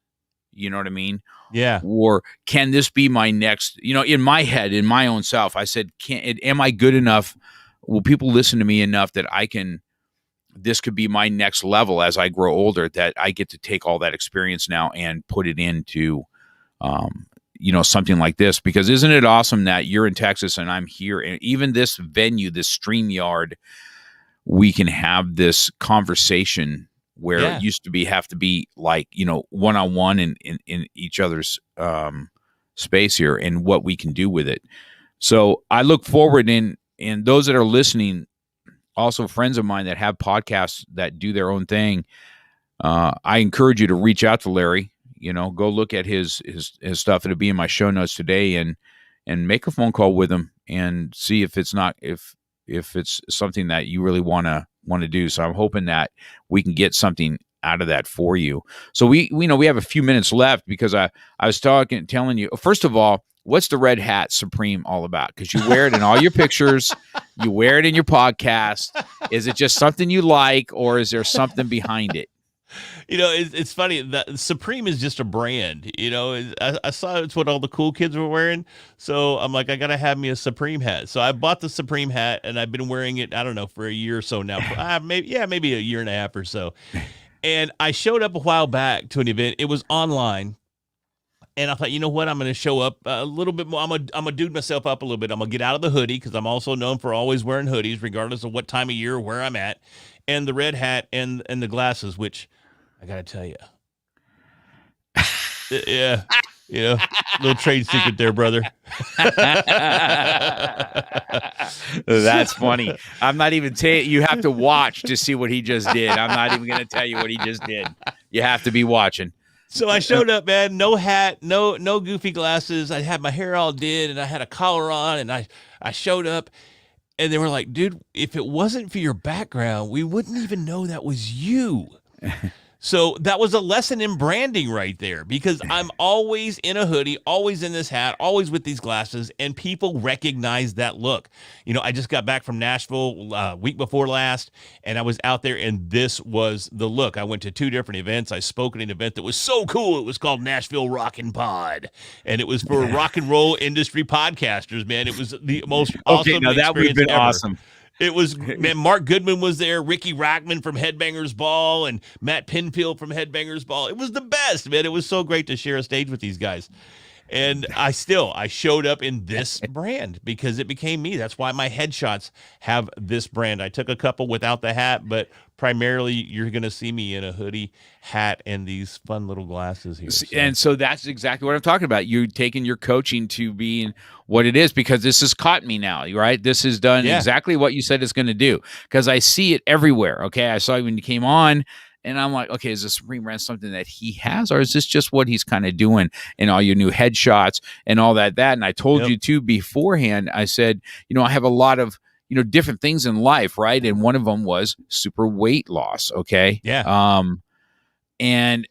A: You know what I mean?
B: Yeah.
A: Or can this be my next, in my head, in my own self, I said, am I good enough? Will people listen to me enough that this could be my next level as I grow older, that I get to take all that experience now and put it into, something like this? Because isn't it awesome that you're in Texas and I'm here, and even this venue, this StreamYard, we can have this conversation where it used to have to be like, one-on-one in each other's space here, and what we can do with it. So I look forward and those that are listening, also friends of mine that have podcasts that do their own thing. I encourage you to reach out to Larry, go look at his stuff. It'll be in my show notes today, and make a phone call with him and see if it's something that you really want to do. So I'm hoping that we can get something out of that for you. So we have a few minutes left, because I was telling you, first of all, what's the red hat Supreme all about? Because you wear it in all your pictures, you wear it in your podcast. Is it just something you like, or is there something behind it?
B: It's funny that Supreme is just a brand. I saw it's what all the cool kids were wearing. So I'm like, I got to have me a Supreme hat. So I bought the Supreme hat, and I've been wearing it, I don't know, for a year or so now. Maybe a year and a half or so. And I showed up a while back to an event. It was online. And I thought, you know what? I'm going to show up a little bit more. I'm going to dude myself up a little bit. I'm going to get out of the hoodie, because I'm also known for always wearing hoodies, regardless of what time of year or where I'm at. And the red hat and the glasses, which I got to tell you. Yeah. You know, little trade secret there, brother.
A: That's funny. I'm not even saying you have to watch to see what he just did. I'm not even going to tell you what he just did. You have to be watching.
B: So I showed up, man. No hat, no goofy glasses. I had my hair all did, and I had a collar on, and I showed up, and they were like, "Dude, if it wasn't for your background, we wouldn't even know that was you." So that was a lesson in branding right there, because I'm always in a hoodie, always in this hat, always with these glasses, and people recognize that look. You know, I just got back from Nashville week before last, and I was out there, and this was the look. I went to 2 different events. I spoke at an event that was so cool. It was called Nashville Rockin' Pod, and it was for rock and roll industry podcasters, man. It was the most awesome
A: Okay, now that would have
B: experience
A: been
B: ever.
A: awesome.
B: It was, man, Mark Goodman was there, Ricky Rackman from Headbangers Ball, and Matt Pinfield from Headbangers Ball. It was the best, man. It was so great to share a stage with these guys. And I showed up in this brand because it became me. That's why my headshots have this brand. I took a couple without the hat, but primarily you're going to see me in a hoodie, hat, and these fun little glasses here. So.
A: And so that's exactly what I'm talking about. You're taking your coaching to being what it is, because this has caught me now, right? This has done exactly what you said it's going to do, because I see it everywhere. Okay. I saw it when you came on, and I'm like, okay, is the Supreme brand something that he has, or is this just what he's kind of doing in all your new headshots and all that? And I told you too beforehand, I said, you know, I have a lot of, you know, different things in life, right? And one of them was super weight loss. Okay.
B: Yeah.
A: And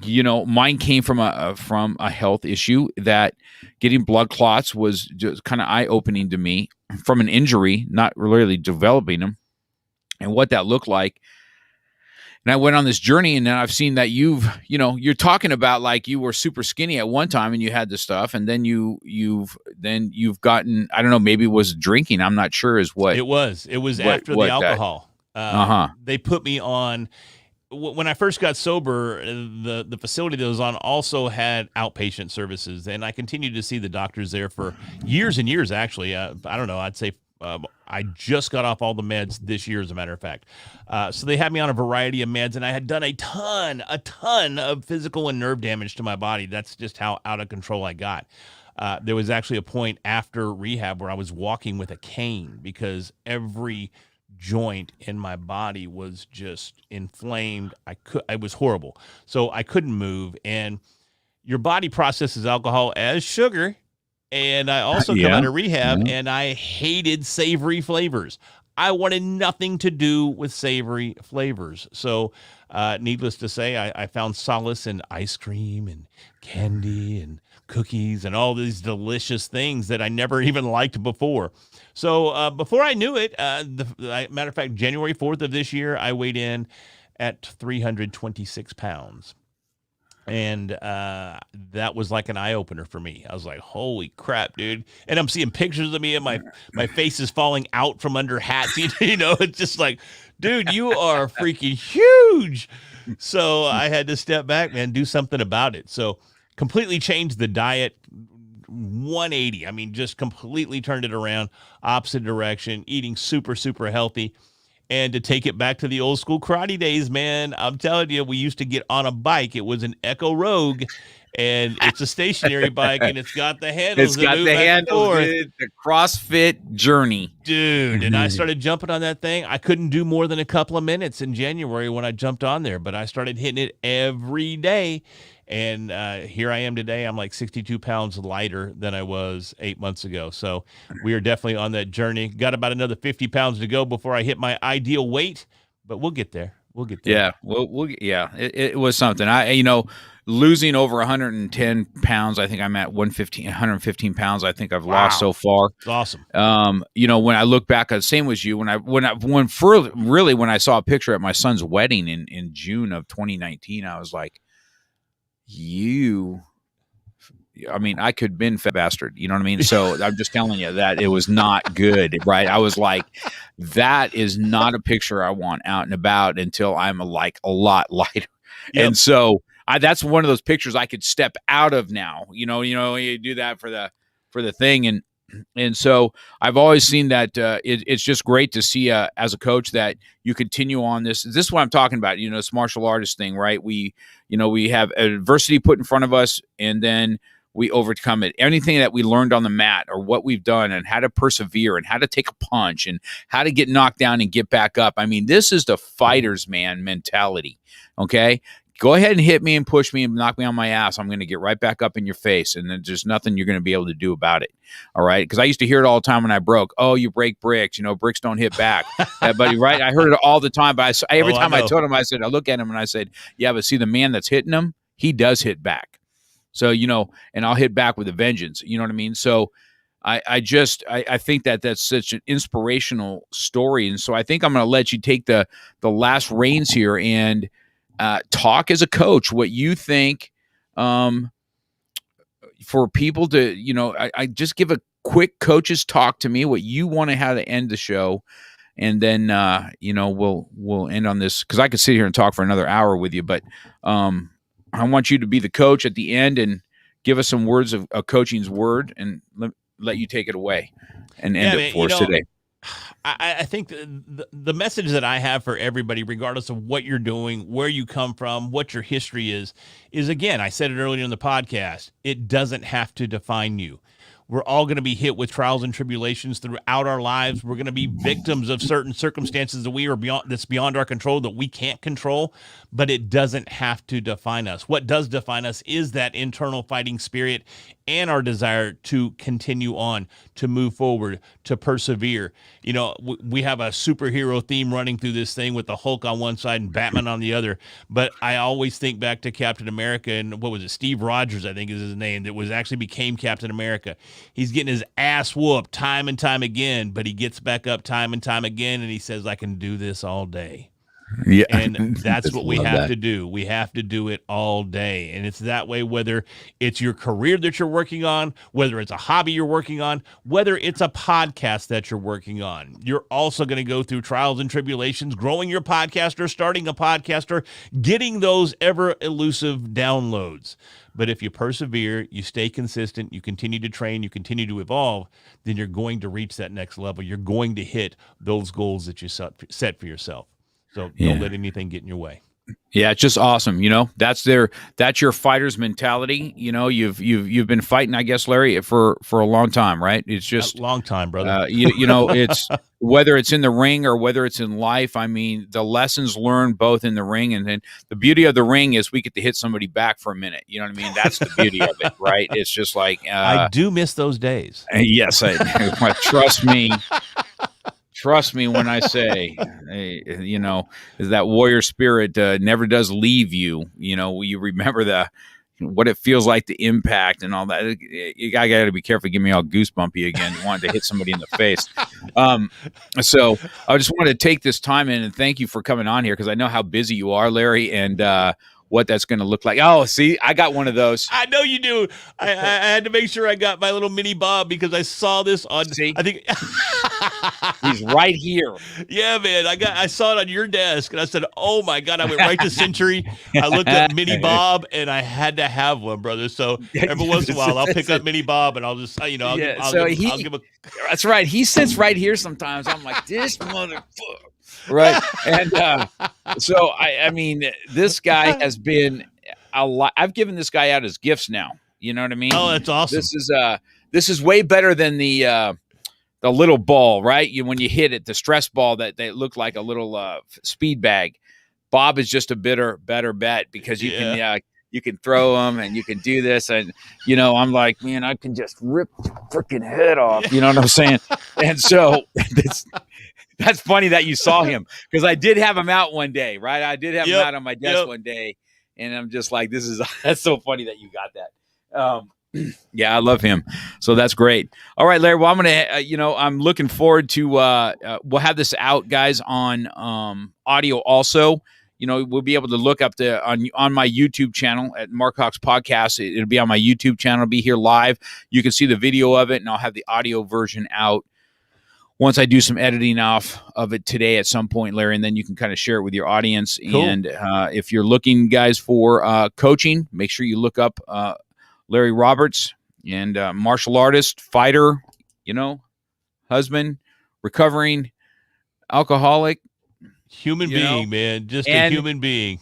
A: you know, mine came from a health issue, that getting blood clots was just kind of eye-opening to me, from an injury, not really developing them, and what that looked like. And I went on this journey, and then I've seen that you're talking about, like, you were super skinny at one time and you had this stuff, and then you've gotten, I don't know, maybe it was drinking. I'm not sure is what
B: it was. It was after the alcohol. They put me on. When I first got sober, the facility that I was on also had outpatient services, and I continued to see the doctors there for years and years, actually. I don't know, I'd say I just got off all the meds this year, as a matter of fact. So they had me on a variety of meds, and I had done a ton of physical and nerve damage to my body. That's just how out of control I got. There was actually a point after rehab where I was walking with a cane because every joint in my body was just inflamed. It was horrible. So I couldn't move, and your body processes alcohol as sugar. And I also come out of rehab, and I hated savory flavors. I wanted nothing to do with savory flavors. So needless to say, I found solace in ice cream and candy and cookies and all these delicious things that I never even liked before. So before I knew it, matter of fact, January 4th of this year, I weighed in at 326 pounds. And that was like an eye-opener for me. I was like, holy crap, dude. And I'm seeing pictures of me, and my face is falling out from under hats. You know, it's just like, dude, you are freaking huge. So I had to step back, man, do something about it. So completely changed the diet, 180. I mean, just completely turned it around, opposite direction, eating super, super healthy. And to take it back to the old school karate days, man, I'm telling you, we used to get on a bike. It was an Echo Rogue, and it's a stationary bike, and it's got the handles.
A: It's got the handles, dude, the CrossFit journey.
B: Dude, and I started jumping on that thing. I couldn't do more than a couple of minutes in January when I jumped on there, but I started hitting it every day. And here I am today. I'm like 62 pounds lighter than I was 8 months ago. So we are definitely on that journey. Got about another 50 pounds to go before I hit my ideal weight, but we'll get there. We'll get there.
A: Yeah. It was something. Losing over 110 pounds. I think I'm at 115 pounds. I think I've lost so far.
B: It's awesome.
A: When I look back, same was you. When I saw a picture at my son's wedding in June of 2019, I was like, I could have been fat bastard. You know what I mean? So I'm just telling you that it was not good, right? I was like, that is not a picture I want out and about until I'm like a lot lighter. Yep. And so that's one of those pictures I could step out of now. You do that for the thing, and And so I've always seen that it's just great to see as a coach that you continue on this. This is what I'm talking about. This martial artist thing, right? We have adversity put in front of us, and then we overcome it. Anything that we learned on the mat, or what we've done, and how to persevere, and how to take a punch, and how to get knocked down and get back up. I mean, this is the fighter's man mentality. Okay. Go ahead and hit me and push me and knock me on my ass. I'm going to get right back up in your face, and then there's nothing you're going to be able to do about it. All right? Because I used to hear it all the time when I broke. Oh, you break bricks. Bricks don't hit back. But right? I heard it all the time. But every time I told him, I said, I look at him and I said, yeah, but see, the man that's hitting him, he does hit back. So, and I'll hit back with a vengeance. You know what I mean? So I think that's such an inspirational story. And so I think I'm going to let you take the last reins here and talk as a coach what you think for people to, I just give a quick coach's talk to me, what you want to how to end the show. And then, we'll end on this, because I could sit here and talk for another hour with you, but I want you to be the coach at the end and give us some words of coaching's word, and let you take it away and end it for us today.
B: I think the message that I have for everybody, regardless of what you're doing, where you come from, what your history is again, I said it earlier in the podcast, it doesn't have to define you. We're all going to be hit with trials and tribulations throughout our lives. We're going to be victims of certain circumstances that's beyond our control, that we can't control, but it doesn't have to define us. What does define us is that internal fighting spirit and our desire to continue on, to move forward, to persevere. We have a superhero theme running through this thing with the Hulk on one side and Batman on the other. But I always think back to Captain America, and what was it? Steve Rogers, I think is his name, that actually became Captain America. He's getting his ass whooped time and time again, but he gets back up time and time again, and he says, I can do this all day. Yeah. And that's what we have to do. We have to do it all day. And it's that way, whether it's your career that you're working on, whether it's a hobby you're working on, whether it's a podcast that you're working on. You're also going to go through trials and tribulations, growing your podcast or starting a podcast or getting those ever elusive downloads. But if you persevere, you stay consistent, you continue to train, you continue to evolve, then you're going to reach that next level. You're going to hit those goals that you set for yourself. So don't let anything get in your way.
A: Yeah, it's just awesome. That's your fighter's mentality. You've been fighting, I guess, Larry, for a long time, right? It's just
B: a long time, brother.
A: It's whether it's in the ring or whether it's in life. I mean, the lessons learned both in the ring, and then the beauty of the ring is we get to hit somebody back for a minute. You know what I mean? That's the beauty of it, right? It's just like
B: I do miss those days.
A: Yes, trust me. Trust me when I say, is that warrior spirit never does leave you. You remember what it feels like to impact and all that. I got to be careful, get me all goosebumpy again, wanting to hit somebody in the face. So I just wanted to take this time in and thank you for coming on here, because I know how busy you are, Larry, and what that's going to look like. Oh, see, I got one of those.
B: I know you do. I had to make sure I got my little mini Bob, because I saw this on.
A: See?
B: I think
A: he's right here.
B: Yeah, man. I saw it on your desk, and I said, "Oh my God!" I went right to Century. I looked at Mini Bob, and I had to have one, brother. So every once in a while, I'll pick up Mini Bob, and I'll just, I'll give a.
A: That's right. He sits right here sometimes. I'm like, this motherfucker. Right. And so, I mean, this guy has been a lot. I've given this guy out as gifts now. You know what I mean?
B: Oh, that's awesome.
A: This is way better than the little ball, right? When you hit it, the stress ball that they look like a little speed bag. Bob is just a better bet, because you can throw them and you can do this. And, I'm like, man, I can just rip the freaking head off. You know what I'm saying? And so that's funny that you saw him, because I did have him out one day, right? I did have him out on my desk one day, and I'm just like, that's so funny that you got that. Yeah, I love him. So that's great. All right, Larry. Well, I'm gonna, I'm looking forward to. We'll have this out, guys, on audio also. We'll be able to look up on my YouTube channel at Mark Hawks Podcast. It'll be on my YouTube channel. It'll be here live. You can see the video of it, and I'll have the audio version out once I do some editing off of it today at some point, Larry, and then you can kind of share it with your audience. Cool. And if you're looking, guys, for coaching, make sure you look up Larry Roberts, and martial artist, fighter, husband, recovering alcoholic,
B: Human being, man, just a
A: and
B: human being.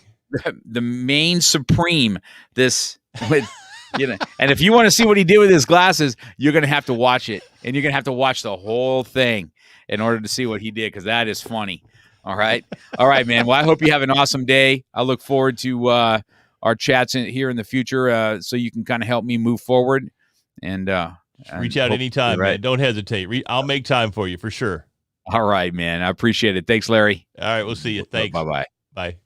A: the main supreme. This with and if you want to see what he did with his glasses, you're gonna have to watch it, and you're gonna have to watch the whole thing in order to see what he did, because that is funny. All right, man. Well, I hope you have an awesome day. I look forward to our chats here in the future, so you can kind of help me move forward. And
B: reach out anytime, man. Don't hesitate. I'll make time for you for sure.
A: All right, man. I appreciate it. Thanks, Larry.
B: All right, we'll see you. Thanks.
A: Bye-bye.
B: Bye.